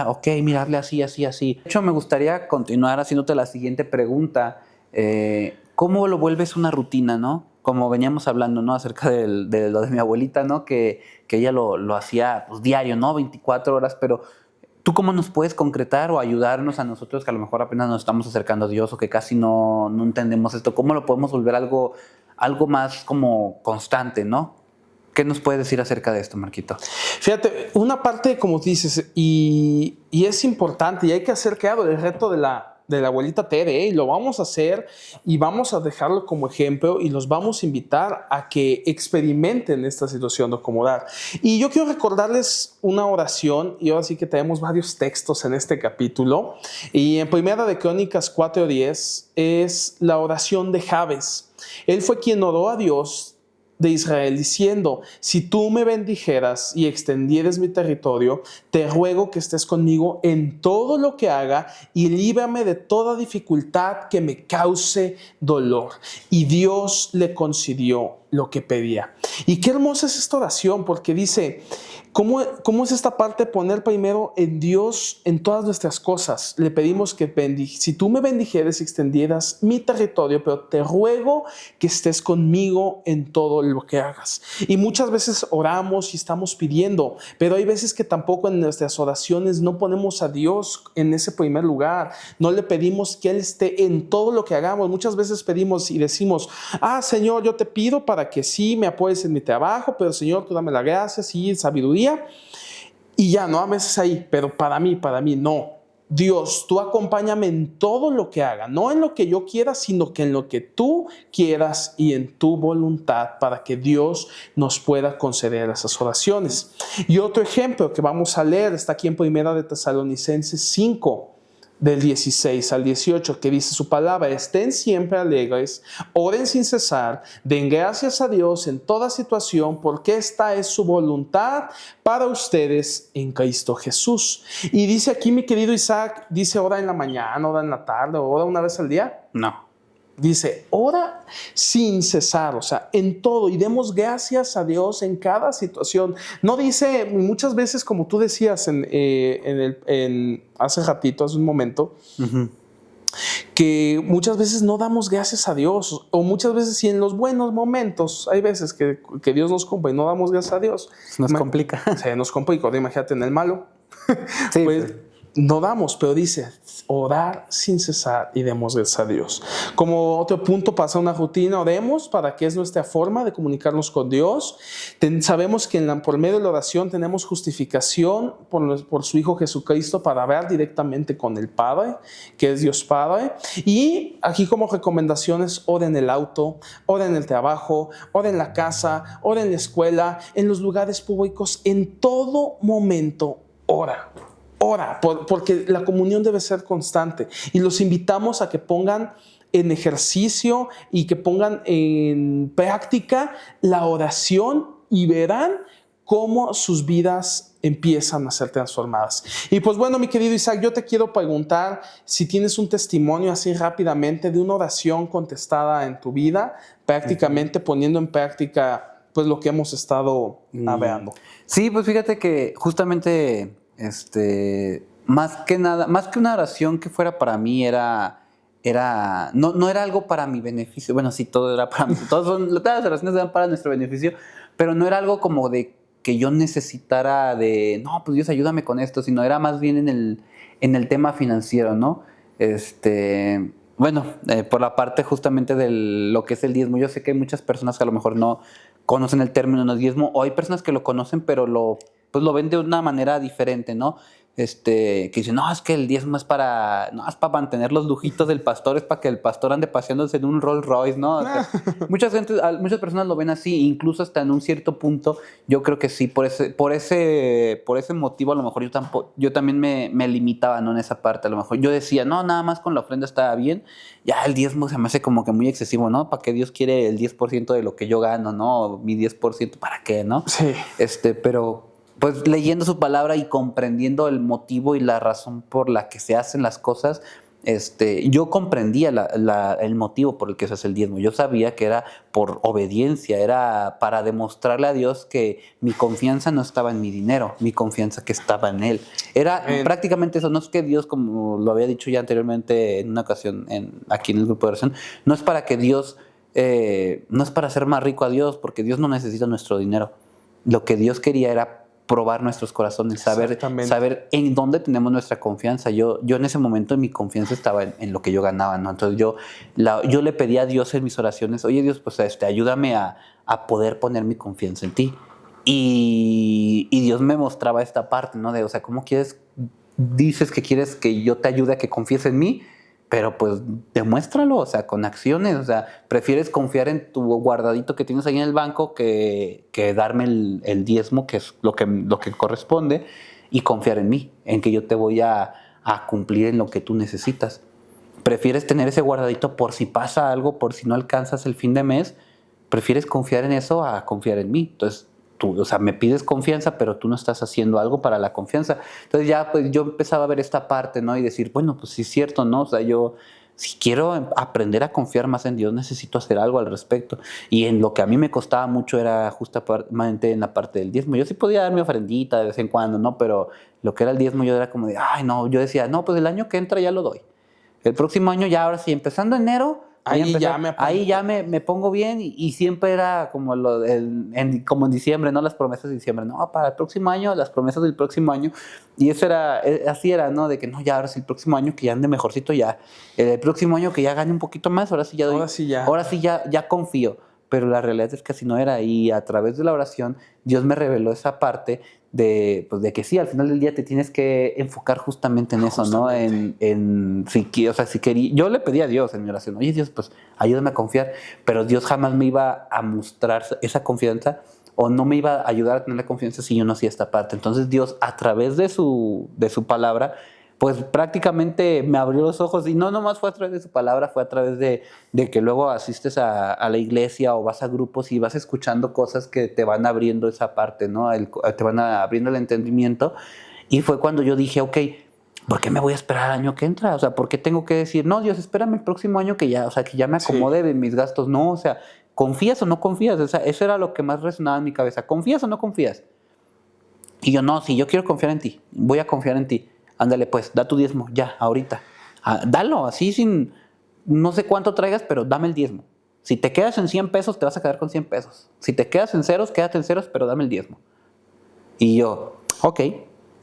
S2: ok, mira, hazle así, así, así. De hecho, me gustaría continuar haciéndote la siguiente pregunta. ¿Cómo lo vuelves una rutina, no? Como veníamos hablando, ¿no? Acerca de lo de mi abuelita, ¿no? Que ella lo hacía pues, diario, ¿no? 24 horas, pero ¿tú cómo nos puedes concretar o ayudarnos a nosotros que a lo mejor apenas nos estamos acercando a Dios o que casi no entendemos esto? ¿Cómo lo podemos volver algo más como constante, ¿no? ¿Qué nos puedes decir acerca de esto, Marquito?
S1: Fíjate, una parte, como dices, y es importante, y hay que hacer claro el reto de la abuelita Tere, y lo vamos a hacer y vamos a dejarlo como ejemplo y los vamos a invitar a que experimenten esta situación de acomodar. Y yo quiero recordarles una oración, y ahora sí que tenemos varios textos en este capítulo, y en Primera de Crónicas 4:10 es la oración de Jabes. Él fue quien oró a Dios de Israel diciendo: si tú me bendijeras y extendieres mi territorio, te ruego que estés conmigo en todo lo que haga y líbrame de toda dificultad que me cause dolor. Y Dios le concedió lo que pedía. Y qué hermosa es esta oración, porque dice, ¿cómo es esta parte de poner primero en Dios en todas nuestras cosas? Le pedimos que si tú me bendijeras y extendieras mi territorio, pero te ruego que estés conmigo en todo lo que hagas. Y muchas veces oramos y estamos pidiendo, pero hay veces que tampoco en nuestras oraciones no ponemos a Dios en ese primer lugar. No le pedimos que Él esté en todo lo que hagamos. Muchas veces pedimos y decimos, Señor, yo te pido para que sí me apoyes en mi trabajo, pero Señor, tú dame la gracia, sí, sabiduría, y ya, ¿no? A veces ahí, pero para mí, no. Dios, tú acompáñame en todo lo que haga, no en lo que yo quiera, sino que en lo que tú quieras y en tu voluntad, para que Dios nos pueda conceder esas oraciones. Y otro ejemplo que vamos a leer está aquí en Primera de Tesalonicenses 5, del 16 al 18, que dice su palabra: estén siempre alegres, oren sin cesar, den gracias a Dios en toda situación, porque esta es su voluntad para ustedes en Cristo Jesús. Y dice aquí mi querido Isaac, dice ora en la mañana, ora en la tarde, ora una vez al día.
S2: No.
S1: Dice, ora sin cesar, o sea, en todo, y demos gracias a Dios en cada situación. No dice, muchas veces, como tú decías hace ratito, hace un momento, que muchas veces no damos gracias a Dios, o muchas veces, si en los buenos momentos, hay veces que Dios nos compra y no damos gracias a Dios.
S2: Se nos complica.
S1: Se nos complica, imagínate en el malo.
S2: Sí,
S1: pues,
S2: sí.
S1: No damos, pero dice orar sin cesar y demos gracias a Dios. Como otro punto, pasa una rutina, oremos, para que es nuestra forma de comunicarnos con Dios. Sabemos que por medio de la oración tenemos justificación por su Hijo Jesucristo para hablar directamente con el Padre, que es Dios Padre. Y aquí como recomendaciones, ora en el auto, ora en el trabajo, ora en la casa, ora en la escuela, en los lugares públicos, en todo momento ora. Ora, porque la comunión debe ser constante, y los invitamos a que pongan en ejercicio y que pongan en práctica la oración, y verán cómo sus vidas empiezan a ser transformadas. Y pues bueno, mi querido Isaac, yo te quiero preguntar si tienes un testimonio así rápidamente de una oración contestada en tu vida, prácticamente poniendo en práctica pues lo que hemos estado hablando.
S2: Sí, pues fíjate que justamente más que una oración que fuera para mí, no era algo para mi beneficio. Bueno, sí, todo era para mí. Todas las oraciones eran para nuestro beneficio, pero no era algo como de que yo necesitara no, pues Dios, ayúdame con esto, sino era más bien en el tema financiero, ¿no? Bueno, por la parte justamente de lo que es el diezmo. Yo sé que hay muchas personas que a lo mejor no conocen el término del diezmo, o hay personas que lo conocen, pero lo ven de una manera diferente, ¿no?
S3: que dicen, no, es que el diezmo es para mantener los lujitos del pastor, es para que el pastor ande paseándose en un Rolls Royce, ¿no? O sea, muchas personas lo ven así, incluso hasta en un cierto punto, yo creo que sí, por ese motivo a lo mejor yo también me limitaba, ¿no? En esa parte, a lo mejor yo decía, no, nada más con la ofrenda estaba bien, ya el diezmo se me hace como que muy excesivo, ¿no? ¿Para qué Dios quiere el 10% de lo que yo gano, ¿no? Mi 10%, ¿para qué, no?
S1: Sí.
S3: Pero pues leyendo su palabra y comprendiendo el motivo y la razón por la que se hacen las cosas, yo comprendía el motivo por el que se hace el diezmo. Yo sabía que era por obediencia, era para demostrarle a Dios que mi confianza no estaba en mi dinero, mi confianza que estaba en Él. Era prácticamente eso. No es que Dios, como lo había dicho ya anteriormente en una ocasión aquí en el grupo de oración, no es para que Dios, no es para hacer más rico a Dios, porque Dios no necesita nuestro dinero. Lo que Dios quería era probar nuestros corazones, saber en dónde tenemos nuestra confianza. Yo en ese momento mi confianza estaba en lo que yo ganaba, ¿no? Entonces yo le pedía a Dios en mis oraciones, oye Dios, pues ayúdame a poder poner mi confianza en ti. Y Dios me mostraba esta parte, ¿no? O sea, ¿cómo dices que quieres que yo te ayude a que confíes en mí? Pero pues demuéstralo, o sea, con acciones, o sea, prefieres confiar en tu guardadito que tienes ahí en el banco que darme el diezmo, que es lo que corresponde, y confiar en mí, en que yo te voy a cumplir en lo que tú necesitas. Prefieres tener ese guardadito por si pasa algo, por si no alcanzas el fin de mes, prefieres confiar en eso a confiar en mí. Entonces, tú, o sea, me pides confianza, pero tú no estás haciendo algo para la confianza. Entonces ya, pues yo empezaba a ver esta parte, ¿no? Y decir, bueno, pues sí es cierto, ¿no? O sea, yo, si quiero aprender a confiar más en Dios, necesito hacer algo al respecto. Y en lo que a mí me costaba mucho era justamente en la parte del diezmo. Yo sí podía dar mi ofrendita de vez en cuando, ¿no? Pero lo que era el diezmo yo era como de, ay, no, yo decía, no, pues el año que entra ya lo doy. El próximo año ya, ahora sí, empezando enero, ahí ya me pongo bien y siempre era como como en diciembre, ¿no? Las promesas de diciembre, no, para el próximo año, las promesas del próximo año. Y eso era, así era, ¿no? De que no, ya ahora sí, el próximo año que ya ande mejorcito ya. El próximo año que ya gane un poquito más, ahora sí ya doy. Ahora sí ya confío. Pero la realidad es que así no era. Y a través de la oración, Dios me reveló esa parte de que sí, al final del día te tienes que enfocar justamente en eso, ¿no? O sea, si quería, yo le pedí a Dios en mi oración, oye Dios, pues ayúdame a confiar, pero Dios jamás me iba a mostrar esa confianza o no me iba a ayudar a tener la confianza si yo no hacía esta parte. Entonces Dios, a través de su palabra, pues prácticamente me abrió los ojos y no nomás fue a través de su palabra, fue a través de que luego asistes a la iglesia o vas a grupos y vas escuchando cosas que te van abriendo esa parte, ¿no? Te van abriendo el entendimiento. Y fue cuando yo dije, ok, ¿por qué me voy a esperar al año que entra? O sea, ¿por qué tengo que decir, no, Dios, espérame el próximo año que ya me acomode de mis gastos? No, o sea, ¿confías o no confías? O sea, eso era lo que más resonaba en mi cabeza. ¿Confías o no confías? Y yo, no, si yo quiero confiar en ti, voy a confiar en ti. Ándale, pues, da tu diezmo, ya, ahorita. Dalo, así sin, no sé cuánto traigas, pero dame el diezmo. Si te quedas en 100 pesos, te vas a quedar con 100 pesos. Si te quedas en ceros, quédate en ceros, pero dame el diezmo. Y yo, ok.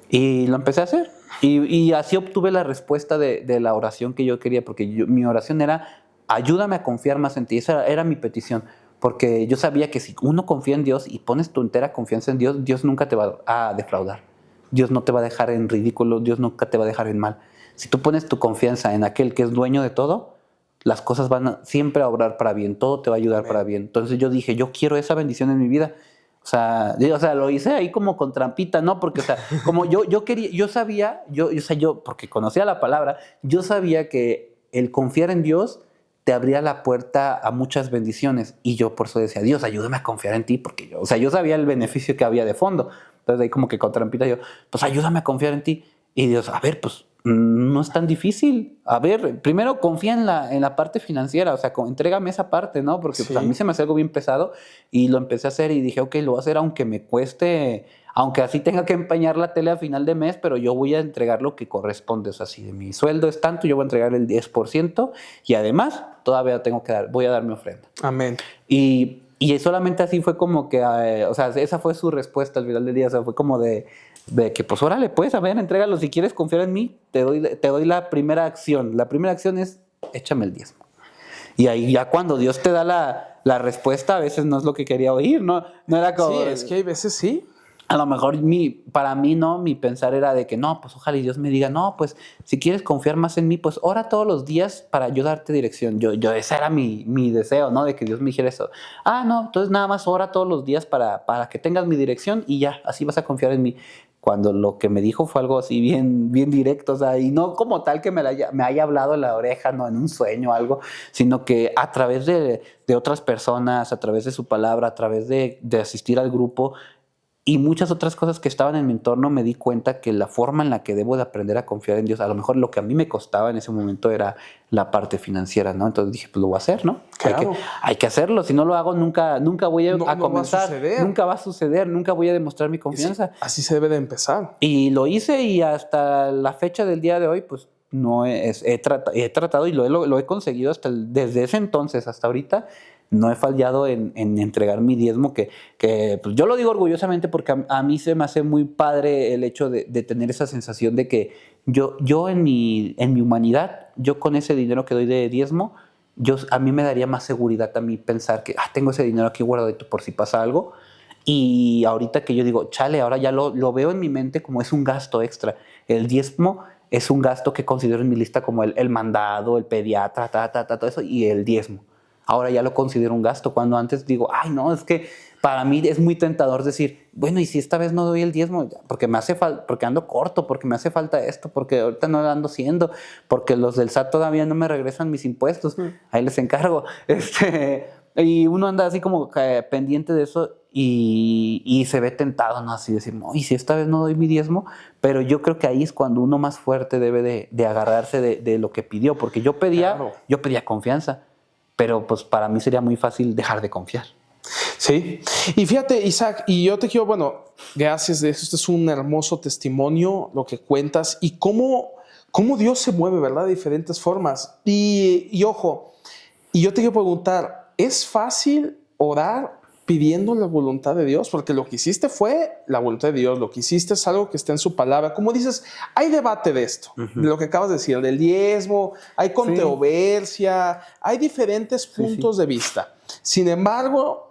S3: Y lo empecé a hacer. Y así obtuve la respuesta de la oración que yo quería, porque mi oración era, ayúdame a confiar más en ti. Esa era mi petición. Porque yo sabía que si uno confía en Dios y pones tu entera confianza en Dios, Dios nunca te va a defraudar. Dios no te va a dejar en ridículo, Dios nunca te va a dejar en mal. Si tú pones tu confianza en aquel que es dueño de todo, las cosas van siempre a obrar para bien, todo te va a ayudar para bien. Entonces yo dije, yo quiero esa bendición en mi vida. O sea, lo hice ahí como con trampita, ¿no? Porque, o sea, como yo quería, yo sabía, porque conocía la palabra, yo sabía que el confiar en Dios te abría la puerta a muchas bendiciones. Y yo por eso decía, Dios, ayúdame a confiar en ti, porque yo sabía el beneficio que había de fondo. Entonces ahí como que con trampita yo, pues ayúdame a confiar en ti. Y Dios, a ver, pues no es tan difícil. A ver, primero confía en la parte financiera, o sea, entrégame esa parte, ¿no? Porque pues, a mí se me hace algo bien pesado y lo empecé a hacer y dije, ok, lo voy a hacer aunque me cueste, aunque así tenga que empañar la tele a final de mes, pero yo voy a entregar lo que corresponde. O sea, si mi sueldo es tanto, yo voy a entregar el 10% y además todavía voy a dar mi ofrenda.
S1: Amén.
S2: Y solamente así fue como que, o sea, esa fue su respuesta al final del día, o sea, fue como de que pues órale, pues, a ver, entrégalo, si quieres confiar en mí, te doy la primera acción. La primera acción es, échame el diezmo. Y ahí ya cuando Dios te da la respuesta, a veces no es lo que quería oír, ¿no? No era como...
S1: Sí, es que hay veces sí.
S3: A lo mejor para mí, ¿no? Mi pensar era de que no, pues ojalá y Dios me diga, no, pues si quieres confiar más en mí, pues ora todos los días para yo darte dirección. Ese era mi deseo, ¿no? De que Dios me dijera eso. Ah, no, entonces nada más ora todos los días para que tengas mi dirección y ya, así vas a confiar en mí. Cuando lo que me dijo fue algo así bien, bien directo, o sea, y no como tal que me haya hablado en la oreja, no en un sueño o algo, sino que a través de otras personas, a través de su palabra, a través de asistir al grupo, y muchas otras cosas que estaban en mi entorno, me di cuenta que la forma en la que debo de aprender a confiar en Dios, a lo mejor lo que a mí me costaba en ese momento era la parte financiera, ¿no? Entonces dije, pues lo voy a hacer, ¿no?
S1: Claro.
S3: Hay que hacerlo, si no lo hago nunca voy a comenzar,
S1: va a suceder.
S3: nunca va a suceder, nunca voy a demostrar mi confianza.
S1: Sí, así se debe de empezar.
S3: Y lo hice y hasta la fecha del día de hoy, pues no he tratado y lo he conseguido desde ese entonces hasta ahorita. No he fallado en entregar mi diezmo, que pues yo lo digo orgullosamente porque a mí se me hace muy padre el hecho de tener esa sensación de que yo en mi humanidad, yo con ese dinero que doy de diezmo, a mí me daría más seguridad a mí pensar que tengo ese dinero aquí guardadito por si pasa algo. Y ahorita que yo digo, chale, ahora ya lo veo en mi mente como es un gasto extra. El diezmo es un gasto que considero en mi lista como el mandado, el pediatra, todo eso, y el diezmo. Ahora ya lo considero un gasto, cuando antes digo, ay, no, es que para mí es muy tentador decir, bueno, y si esta vez no doy el diezmo, porque me hace falta, porque ando corto, porque me hace falta esto, porque ahorita no lo ando haciendo, porque los del SAT todavía no me regresan mis impuestos, ahí les encargo. Y uno anda así como pendiente de eso y se ve tentado, ¿no? Así decir, no, y si esta vez no doy mi diezmo, pero yo creo que ahí es cuando uno más fuerte debe de agarrarse de lo que pidió, porque yo pedía confianza. Pero pues para mí sería muy fácil dejar de confiar.
S1: Sí. Y fíjate, Isaac, y yo te quiero, gracias de eso. Este es un hermoso testimonio, lo que cuentas y cómo Dios se mueve, ¿verdad? De diferentes formas. Y ojo, y yo te quiero preguntar, ¿es fácil orar pidiendo la voluntad de Dios? Porque lo que hiciste fue la voluntad de Dios, lo que hiciste es algo que está en su palabra. Como dices, hay debate de esto, de lo que acabas de decir, del diezmo, hay controversia, hay diferentes puntos de vista. Sin embargo,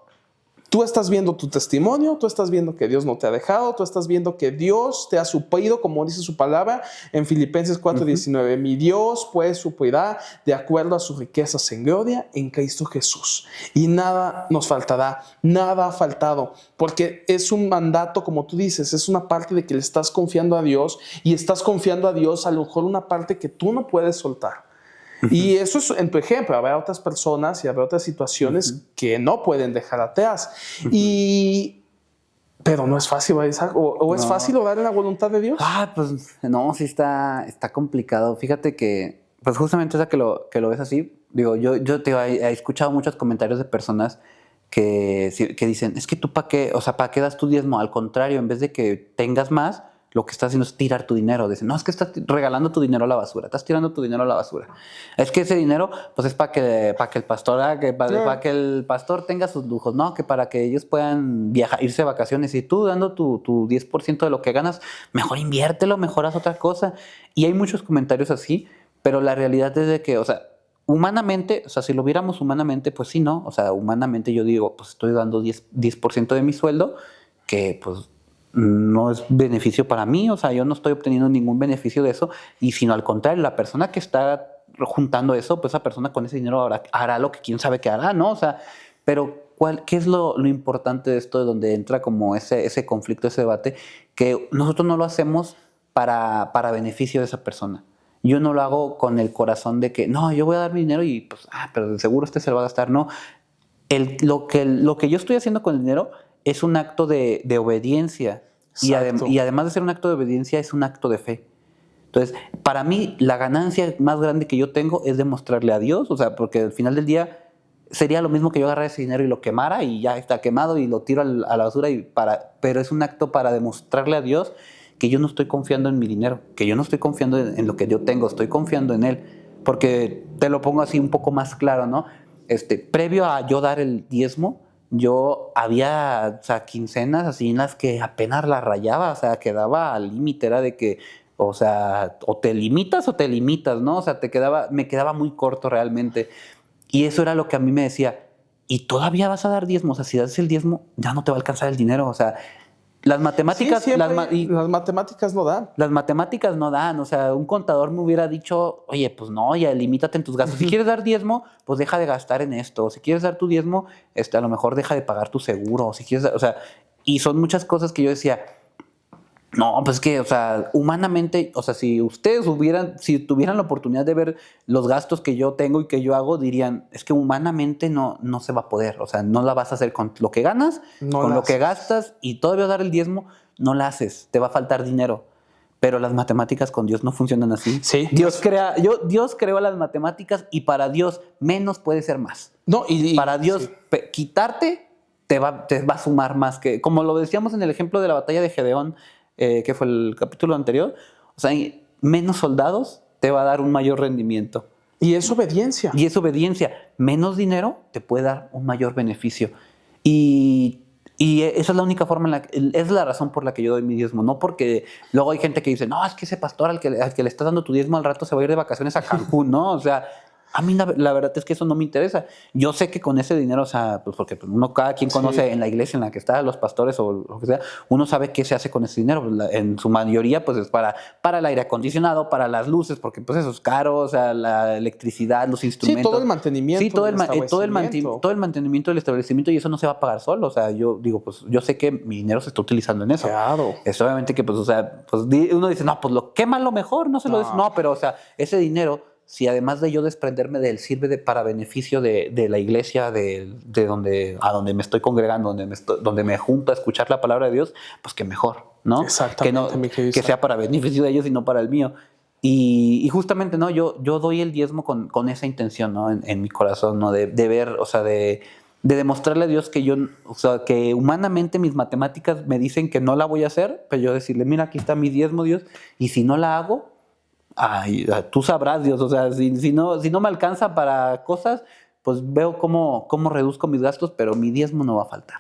S1: tú estás viendo tu testimonio, tú estás viendo que Dios no te ha dejado, tú estás viendo que Dios te ha suplido, como dice su palabra en Filipenses 4:19. Mi Dios pues suplirá de acuerdo a sus riquezas en gloria en Cristo Jesús. Y nada nos faltará, nada ha faltado, porque es un mandato, como tú dices, es una parte de que le estás confiando a Dios y estás confiando a Dios a lo mejor una parte que tú no puedes soltar. Y eso es en tu ejemplo. Habrá otras personas y habrá otras situaciones que no pueden dejar atrás. Pero no es fácil, Isaac. ¿O es fácil orar en la voluntad de Dios?
S3: Pues no, sí está complicado. Fíjate que, pues justamente esa que lo ves así, digo, yo he escuchado muchos comentarios de personas que dicen, es que tú ¿para qué? O sea, ¿para qué das tu diezmo? Al contrario, en vez de que tengas más, lo que estás haciendo es tirar tu dinero. Dicen, no, es que estás regalando tu dinero a la basura, estás tirando tu dinero a la basura. Es que ese dinero, pues es para que el pastor, para que el pastor tenga sus lujos, ¿no? Que para que ellos puedan viajar, irse de vacaciones. Y tú dando tu 10% de lo que ganas, mejor inviértelo, mejor haz otra cosa. Y hay muchos comentarios así, pero la realidad es de que, o sea, humanamente, o sea, si lo viéramos humanamente, pues sí, ¿no? O sea, humanamente yo digo, pues estoy dando 10% de mi sueldo, que pues no es beneficio para mí, o sea, yo no estoy obteniendo ningún beneficio de eso, y sino al contrario, la persona que está juntando eso, pues esa persona con ese dinero hará lo que quién sabe qué hará, ¿no? O sea, pero ¿qué es lo importante de esto, de donde entra como ese conflicto, ese debate? Que nosotros no lo hacemos para beneficio de esa persona. Yo no lo hago con el corazón de que, no, yo voy a dar mi dinero y pues, pero de seguro se lo va a gastar, no. Lo que yo estoy haciendo con el dinero es un acto de obediencia y además de ser un acto de obediencia es un acto de fe. Entonces, para mí la ganancia más grande que yo tengo es demostrarle a Dios, o sea, porque al final del día sería lo mismo que yo agarrara ese dinero y lo quemara y ya está quemado y lo tiro a la basura, pero es un acto para demostrarle a Dios que yo no estoy confiando en mi dinero, que yo no estoy confiando en lo que yo tengo, estoy confiando en Él. Porque te lo pongo así un poco más claro, ¿no? Previo a yo dar el diezmo, yo había, o sea, quincenas así en las que apenas la rayaba, o sea, quedaba al límite, era de que, o sea, o te limitas, ¿no? O sea, me quedaba muy corto realmente. Y eso era lo que a mí me decía, ¿y todavía vas a dar diezmo? O sea, si das el diezmo, ya no te va a alcanzar el dinero, o sea, Las matemáticas,
S1: Sí, siempre las matemáticas no dan.
S3: las matemáticas no dan, o sea, un contador me hubiera dicho, oye, pues no, ya limítate en tus gastos. Si quieres dar diezmo, pues deja de gastar en esto. Si quieres dar tu diezmo, a lo mejor deja de pagar tu seguro. Si quieres, o sea, y son muchas cosas que yo decía, no, pues que, o sea, humanamente, o sea, si tuvieran la oportunidad de ver los gastos que yo tengo y que yo hago, dirían, es que humanamente no se va a poder, o sea, no la vas a hacer con lo que ganas,
S1: No
S3: con
S1: la
S3: lo que
S1: haces.
S3: gastas y todavía dar el diezmo, no la haces, te va a faltar dinero. Pero las matemáticas con Dios no funcionan así.
S1: Sí.
S3: Dios creó las matemáticas y para Dios menos puede ser más.
S1: No,
S3: Para Dios
S1: sí.
S3: quitarte te va a sumar más que, como lo decíamos en el ejemplo de la batalla de Gedeón, que fue el capítulo anterior, o sea, menos soldados te va a dar un mayor rendimiento.
S1: Y es obediencia.
S3: Y es obediencia. Menos dinero te puede dar un mayor beneficio. Y esa es la única forma, es la razón por la que yo doy mi diezmo. No porque luego hay gente que dice, no, es que ese pastor al que le estás dando tu diezmo al rato se va a ir de vacaciones a Cancún, ¿no? O sea, a mí la verdad es que eso no me interesa. Yo sé que con ese dinero, o sea, pues porque cada quien conoce en la iglesia en la que está, los pastores o lo que sea, uno sabe qué se hace con ese dinero. En su mayoría, pues es para el aire acondicionado, para las luces, porque pues eso es caro, o sea, la electricidad, los instrumentos.
S1: Sí, todo el mantenimiento.
S3: Sí, todo el mantenimiento del establecimiento, y eso no se va a pagar solo. O sea, yo digo, pues yo sé que mi dinero se está utilizando en eso.
S1: Claro.
S3: Es obviamente que, pues, o sea, pues uno dice, no, pues quema lo mejor, no se lo des. No, pero, o sea, ese dinero, si además de yo desprenderme de él, sirve para beneficio de la iglesia, de donde me estoy congregando, donde me junto a escuchar la palabra de Dios, pues que mejor, ¿no?
S1: Exactamente, mi querido
S3: que
S1: Isaac.
S3: sea para beneficio de ellos y no para el mío. Y justamente, ¿no? Yo doy el diezmo con esa intención, ¿no? En mi corazón, ¿no? De ver, o sea, de demostrarle a Dios que o sea, que humanamente mis matemáticas me dicen que no la voy a hacer, pero yo decirle, mira, aquí está mi diezmo, Dios, y si no la hago, ay, tú sabrás, Dios, o sea, si no me alcanza para cosas, pues veo cómo reduzco mis gastos, pero mi diezmo no va a faltar.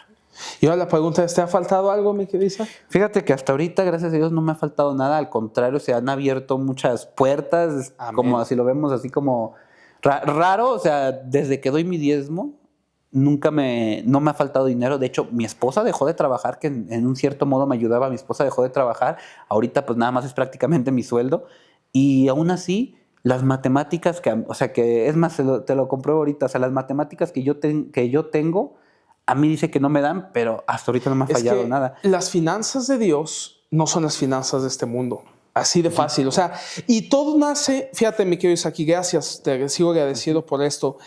S1: Y ahora la pregunta es, ¿te ha faltado algo, mi querida Isaac?
S3: Fíjate que hasta ahorita, gracias a Dios, no me ha faltado nada, al contrario, se han abierto muchas puertas,
S1: Amén.
S3: como así lo vemos, así como raro, o sea, desde que doy mi diezmo, no me ha faltado dinero. De hecho, mi esposa dejó de trabajar, que en un cierto modo me ayudaba, mi esposa dejó de trabajar, ahorita pues nada más es prácticamente mi sueldo. Y aún así, las matemáticas o sea, que es más, te lo compruebo ahorita, o sea, las matemáticas que yo tengo, a mí dice que no me dan, pero hasta ahorita no me ha fallado
S1: que
S3: nada.
S1: Las finanzas de Dios no son las finanzas de este mundo. Así de fácil. O sea, y todo nace, fíjate, mi querido Isaac, y gracias, te sigo agradecido por esto.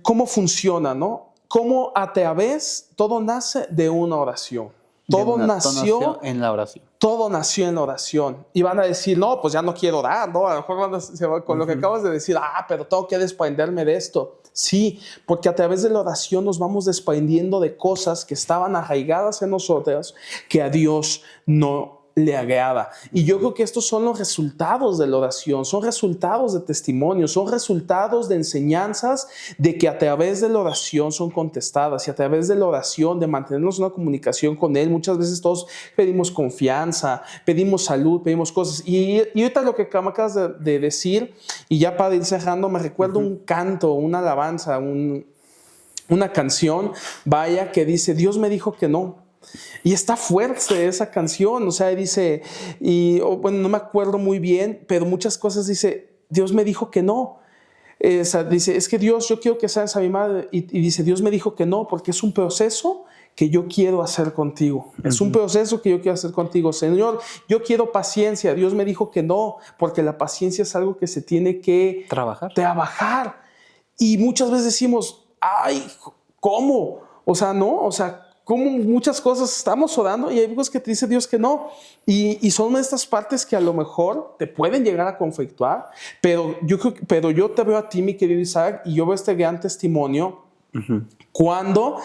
S1: ¿Cómo funciona, no? Cómo a través, todo nace de una oración. Todo nació
S3: en la oración.
S1: Todo nació en la oración. Y van a decir, no, pues ya no quiero dar, ¿no? A lo mejor se va con lo que acabas de decir, pero tengo que desprenderme de esto. Sí, porque a través de la oración nos vamos desprendiendo de cosas que estaban arraigadas en nosotras, que a Dios no le agrada. Y yo creo que estos son los resultados de la oración, son resultados de testimonios, son resultados de enseñanzas de que a través de la oración son contestadas, y a través de la oración, de mantenernos una comunicación con Él. Muchas veces todos pedimos confianza, pedimos salud, pedimos cosas. Y ahorita lo que acabas de decir, y ya para ir cerrando, me recuerdo un canto, una alabanza, una canción, vaya, que dice, Dios me dijo que no. Y está fuerte esa canción, o sea, dice, bueno, no me acuerdo muy bien, pero muchas cosas dice, Dios me dijo que no. Dice, es que Dios, yo quiero que seas a mi madre. Y dice, Dios me dijo que no, porque es un proceso que yo quiero hacer contigo. Es un proceso que yo quiero hacer contigo. Señor, yo quiero paciencia. Dios me dijo que no, porque la paciencia es algo que se tiene que trabajar. Y muchas veces decimos, ay, ¿cómo? O sea, no, o sea, como muchas cosas estamos orando y hay cosas que te dice Dios que no. Y son estas partes que a lo mejor te pueden llegar a conflictuar, pero yo te veo a ti, mi querido Isaac, y yo veo este gran testimonio cuando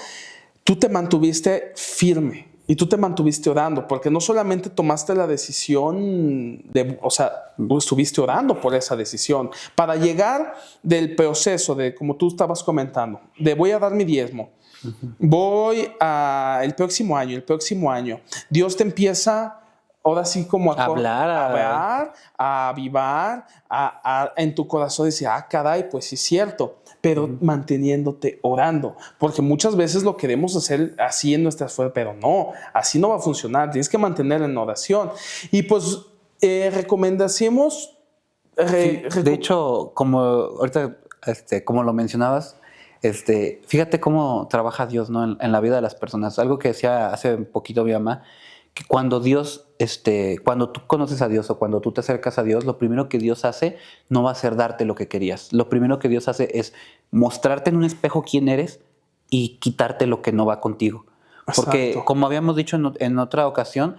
S1: tú te mantuviste firme y tú te mantuviste orando, porque no solamente tomaste la decisión o sea, tú estuviste orando por esa decisión para llegar del proceso de, como tú estabas comentando, de voy a dar mi diezmo. Voy el próximo año, Dios te empieza, ahora sí como
S3: Hablar,
S1: a avivar, en tu corazón decir, caray, pues sí es cierto, pero manteniéndote orando, porque muchas veces lo queremos hacer así en nuestras fuerzas, pero no, así no va a funcionar, tienes que mantener en oración. Y pues recomendamos...
S3: de hecho, como ahorita, como lo mencionabas, fíjate cómo trabaja Dios, ¿no? En la vida de las personas. Algo que decía hace un poquito mi mamá, que cuando Dios, cuando tú conoces a Dios o cuando tú te acercas a Dios, lo primero que Dios hace no va a ser darte lo que querías. Lo primero que Dios hace es mostrarte en un espejo quién eres y quitarte lo que no va contigo. Porque,
S1: Exacto.
S3: como habíamos dicho en otra ocasión,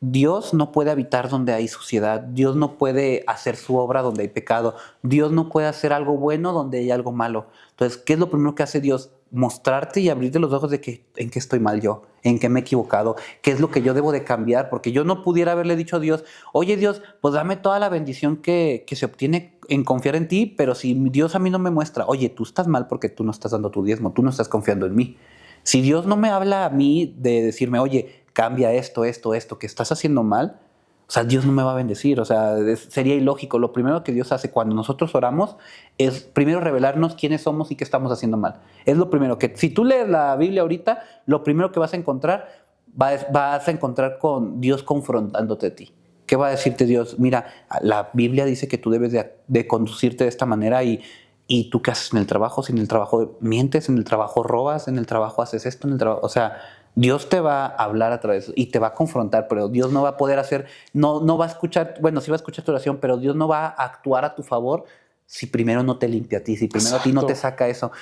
S3: Dios no puede habitar donde hay suciedad. Dios no puede hacer su obra donde hay pecado. Dios no puede hacer algo bueno donde hay algo malo. Entonces, ¿qué es lo primero que hace Dios? Mostrarte y abrirte los ojos de que en qué estoy mal yo, en qué me he equivocado, qué es lo que yo debo de cambiar, porque yo no pudiera haberle dicho a Dios, oye Dios, pues dame toda la bendición que se obtiene en confiar en ti, pero si Dios a mí no me muestra, oye, tú estás mal porque tú no estás dando tu diezmo, tú no estás confiando en mí. Si Dios no me habla a mí de decirme, oye, cambia esto, que estás haciendo mal, o sea, Dios no me va a bendecir, o sea, sería ilógico. Lo primero que Dios hace cuando nosotros oramos es primero revelarnos quiénes somos y qué estamos haciendo mal. Es lo primero que, si tú lees la Biblia ahorita, lo primero que vas a encontrar, vas a encontrar con Dios confrontándote a ti. ¿Qué va a decirte Dios? Mira, la Biblia dice que tú debes de conducirte de esta manera y tú qué haces en el trabajo, si en el trabajo mientes, en el trabajo robas, en el trabajo haces esto, en el trabajo, o sea, Dios te va a hablar a través y te va a confrontar, pero Dios no va a poder hacer, no va a escuchar, bueno, sí va a escuchar tu oración, pero Dios no va a actuar a tu favor si primero no te limpia a ti, si primero a ti no te saca eso.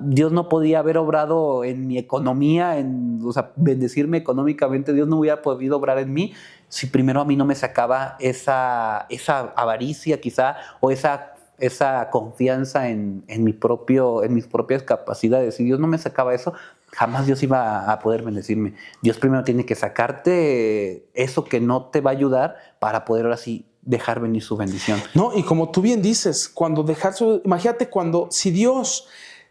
S3: Dios no podía haber obrado en mi economía, o sea, bendecirme económicamente, Dios no hubiera podido obrar en mí si primero a mí no me sacaba esa avaricia quizá, o esa confianza en mis propias capacidades. Si Dios no me sacaba eso, jamás Dios iba a poder bendecirme. Dios primero tiene que sacarte eso que no te va a ayudar para poder ahora sí dejar venir su bendición.
S1: No, y como tú bien dices, imagínate si Dios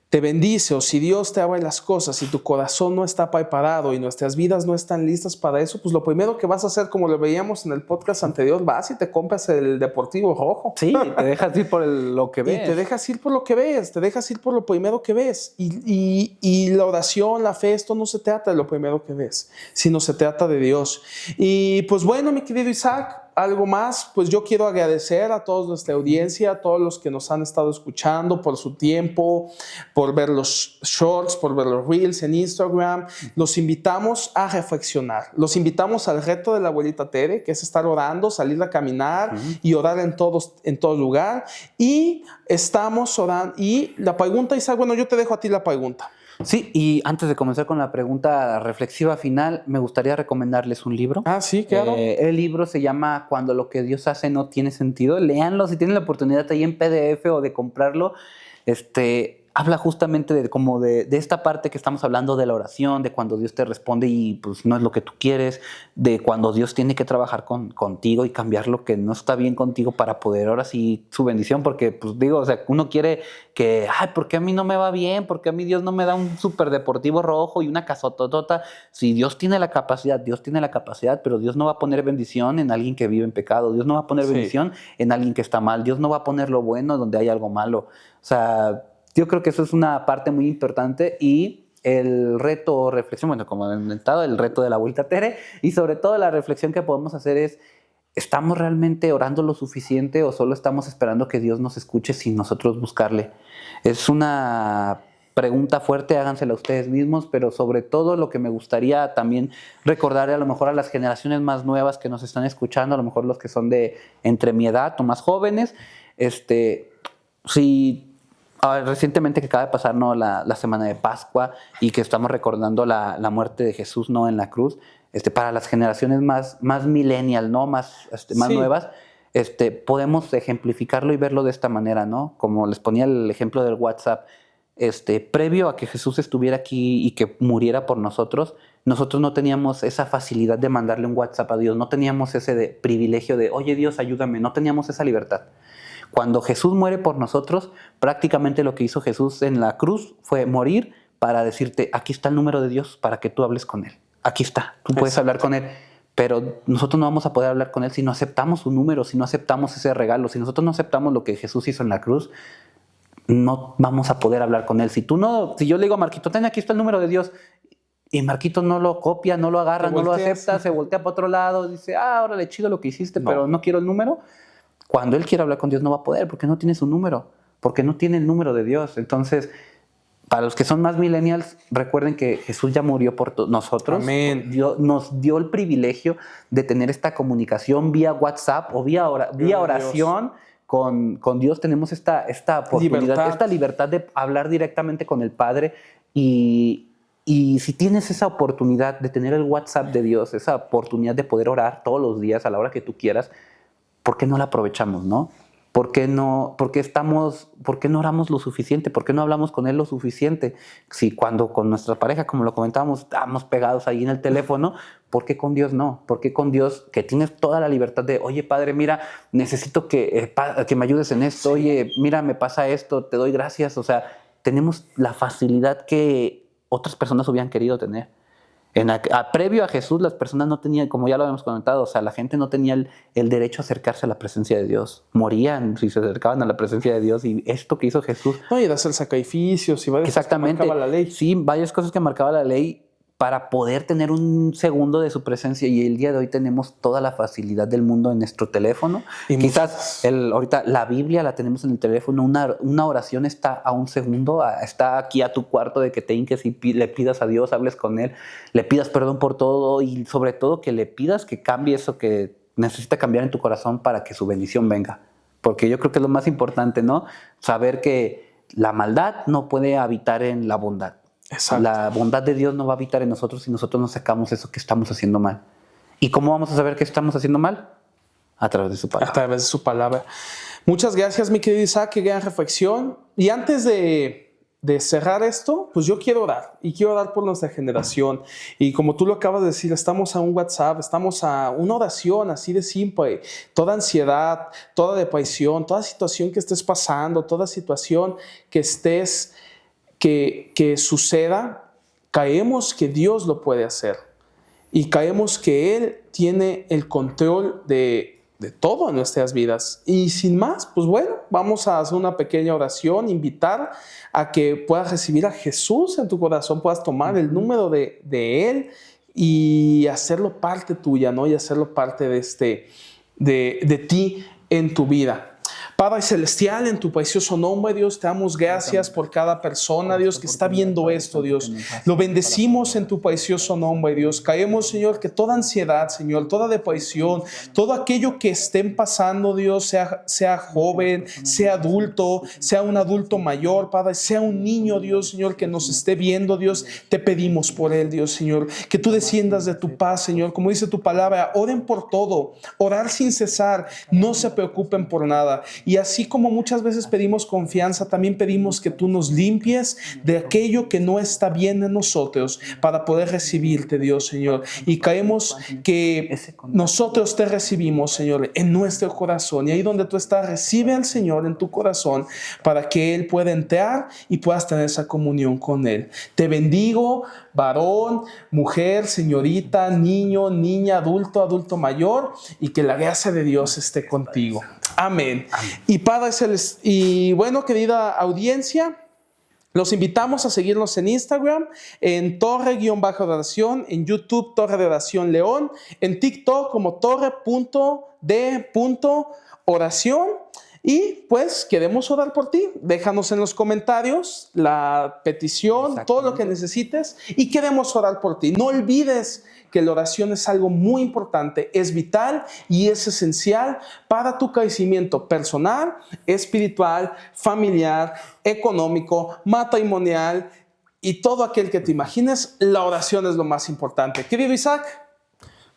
S1: te bendice o si Dios te abre las cosas y tu corazón no está preparado y nuestras vidas no están listas para eso, pues lo primero que vas a hacer, como lo veíamos en el podcast anterior, vas y te compras el Deportivo Rojo.
S3: Sí, te dejas ir por lo que ves.
S1: Y te dejas ir por lo que ves, te dejas ir por lo primero que ves. Y la oración, la fe, esto no se trata de lo primero que ves, sino se trata de Dios. Y pues bueno, mi querido Isaac, algo más, pues yo quiero agradecer a toda nuestra audiencia, a todos los que nos han estado escuchando por su tiempo, por ver los shorts, por ver los reels en Instagram. Los invitamos a reflexionar, los invitamos al reto de la abuelita Tere, que es estar orando, salir a caminar y orar en todo lugar. Y estamos orando. Y la pregunta, Isaac, bueno, yo te dejo a ti la pregunta.
S3: Sí, y antes de comenzar con la pregunta reflexiva final, me gustaría recomendarles un libro.
S1: Sí, claro.
S3: El libro se llama Cuando lo que Dios hace no tiene sentido. Léanlo si tienen la oportunidad ahí en PDF o de comprarlo. Habla justamente de esta parte que estamos hablando de la oración, de cuando Dios te responde y pues no es lo que tú quieres, de cuando Dios tiene que trabajar contigo y cambiar lo que no está bien contigo para poder ahora sí su bendición, porque pues digo, o sea, uno quiere que, ¿por qué a mí no me va bien? ¿Por qué a mí Dios no me da un super deportivo rojo y una casototota? Si Dios tiene la capacidad, pero Dios no va a poner bendición en alguien que vive en pecado, Dios no va a poner bendición en alguien que está mal, Dios no va a poner lo bueno donde hay algo malo. O sea, yo creo que eso es una parte muy importante y el reto o reflexión, bueno, como he comentado, el reto de la abuelita Tere y sobre todo la reflexión que podemos hacer es, ¿estamos realmente orando lo suficiente o solo estamos esperando que Dios nos escuche sin nosotros buscarle? Es una pregunta fuerte, hágansela ustedes mismos, pero sobre todo lo que me gustaría también recordar a lo mejor a las generaciones más nuevas que nos están escuchando, a lo mejor los que son de entre mi edad o más jóvenes, recientemente que acaba de pasar, ¿no?, la semana de Pascua y que estamos recordando la muerte de Jesús, ¿no?, en la cruz, para las generaciones más millennial, ¿no?, más nuevas, podemos ejemplificarlo y verlo de esta manera, ¿no? Como les ponía el ejemplo del WhatsApp, previo a que Jesús estuviera aquí y que muriera por nosotros no teníamos esa facilidad de mandarle un WhatsApp a Dios, no teníamos ese privilegio de, oye Dios, ayúdame, no teníamos esa libertad. Cuando Jesús muere por nosotros, prácticamente lo que hizo Jesús en la cruz fue morir para decirte, aquí está el número de Dios para que tú hables con Él. Aquí está, tú puedes hablar con Él. pero nosotros no vamos a poder hablar con Él si no aceptamos su número, si no aceptamos ese regalo, si nosotros no aceptamos lo que Jesús hizo en la cruz, no vamos a poder hablar con Él. Si yo le digo a Marquito, ten, aquí está el número de Dios, y Marquito no lo copia, no lo agarra, no lo acepta, se voltea para otro lado, dice, órale, chido lo que hiciste, pero no quiero el número. Cuando él quiera hablar con Dios no va a poder, porque no tiene su número, porque no tiene el número de Dios. Entonces, para los que son más millennials, recuerden que Jesús ya murió por nosotros.
S1: Amén.
S3: Nos dio el privilegio de tener esta comunicación vía WhatsApp o vía oración. Con Dios tenemos esta oportunidad, esta libertad de hablar directamente con el Padre. Y si tienes esa oportunidad de tener el WhatsApp de Dios, esa oportunidad de poder orar todos los días a la hora que tú quieras, ¿por qué no la aprovechamos, no? ¿Por qué no oramos lo suficiente? ¿Por qué no hablamos con Él lo suficiente? Si cuando con nuestra pareja, como lo comentábamos, estamos pegados ahí en el teléfono, ¿por qué con Dios no? ¿Por qué con Dios, que tienes toda la libertad de, oye, Padre, mira, necesito que me ayudes en esto, oye, mira, me pasa esto, te doy gracias? O sea, tenemos la facilidad que otras personas hubieran querido tener. Previo a Jesús, las personas no tenían, como ya lo habíamos comentado, o sea, la gente no tenía el derecho a acercarse a la presencia de Dios. Morían si se acercaban a la presencia de Dios, y esto que hizo Jesús.
S1: No, y de hacer sacrificios y varias cosas que marcaba la ley.
S3: Sí, varias cosas que marcaba la ley para poder tener un segundo de su presencia, y el día de hoy tenemos toda la facilidad del mundo en nuestro teléfono. Y quizás ahorita la Biblia la tenemos en el teléfono, una oración está a un segundo, está aquí a tu cuarto, de que te hinques y le pidas a Dios, hables con Él, le pidas perdón por todo, y sobre todo que le pidas que cambie eso que necesita cambiar en tu corazón para que su bendición venga. Porque yo creo que es lo más importante, ¿no? Saber que la maldad no puede habitar en la bondad.
S1: Exacto.
S3: La bondad de Dios no va a habitar en nosotros si nosotros no sacamos eso que estamos haciendo mal. ¿Y cómo vamos a saber que estamos haciendo mal? A través de su palabra.
S1: A través de su palabra. Muchas gracias, mi querido Isaac, qué gran reflexión. Y antes de cerrar esto, pues yo quiero orar, y quiero orar por nuestra generación. Y como tú lo acabas de decir, estamos a un WhatsApp, estamos a una oración así de simple. Toda ansiedad, toda depresión, toda situación que estés pasando, toda situación que que suceda, caemos que Dios lo puede hacer, y caemos que Él tiene el control de todo en nuestras vidas. Y sin más, pues bueno, vamos a hacer una pequeña oración, invitar a que puedas recibir a Jesús en tu corazón, puedas tomar el número de Él y hacerlo parte tuya, ¿no? Y hacerlo parte de ti en tu vida. Padre Celestial, en tu precioso nombre, Dios, te damos gracias por cada persona, Dios, que está viendo esto, Dios. Lo bendecimos en tu precioso nombre, Dios. Caemos, Señor, que toda ansiedad, Señor, toda depresión, todo aquello que estén pasando, Dios, sea joven, sea adulto, sea un adulto mayor, Padre, sea un niño, Dios, Señor, que nos esté viendo, Dios, te pedimos por él, Dios, Señor, que tú desciendas de tu paz, Señor, como dice tu palabra, oren por todo, orar sin cesar, no se preocupen por nada. Y así como muchas veces pedimos confianza, también pedimos que tú nos limpies de aquello que no está bien en nosotros, para poder recibirte, Dios, Señor. Y caemos que nosotros te recibimos, Señor, en nuestro corazón. Y ahí donde tú estás, recibe al Señor en tu corazón, para que Él pueda entrar y puedas tener esa comunión con Él. Te bendigo, varón, mujer, señorita, niño, niña, adulto mayor, y que la gracia de Dios esté contigo. Amén. Y Padre Celestial, y bueno, querida audiencia, los invitamos a seguirnos en Instagram, en Torre_de_oración, en YouTube Torre de Oración León, en TikTok como Torre.de.oración. Y pues queremos orar por ti. Déjanos en los comentarios la petición, todo lo que necesites, y queremos orar por ti. No olvides que la oración es algo muy importante, es vital y es esencial para tu crecimiento personal, espiritual, familiar, económico, matrimonial y todo aquel que te imagines. La oración es lo más importante. Querido Isaac,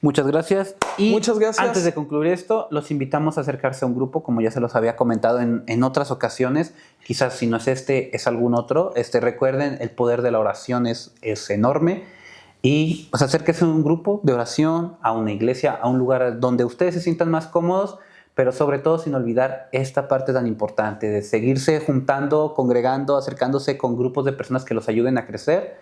S3: muchas gracias. Y
S1: muchas gracias.
S3: Antes de concluir esto, los invitamos a acercarse a un grupo, como ya se los había comentado en otras ocasiones. Quizás si no es es algún otro. Recuerden, el poder de la oración es enorme. Y pues acérquense a un grupo de oración, a una iglesia, a un lugar donde ustedes se sientan más cómodos, pero sobre todo sin olvidar esta parte tan importante de seguirse juntando, congregando, acercándose con grupos de personas que los ayuden a crecer.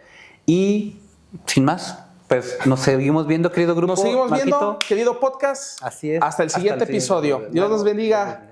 S3: Y sin más, Pues nos seguimos viendo, querido grupo.
S1: Nos seguimos viendo,
S3: Marquito.
S1: querido podcast.
S3: Así es.
S1: Hasta el siguiente episodio. Dios nos bendiga.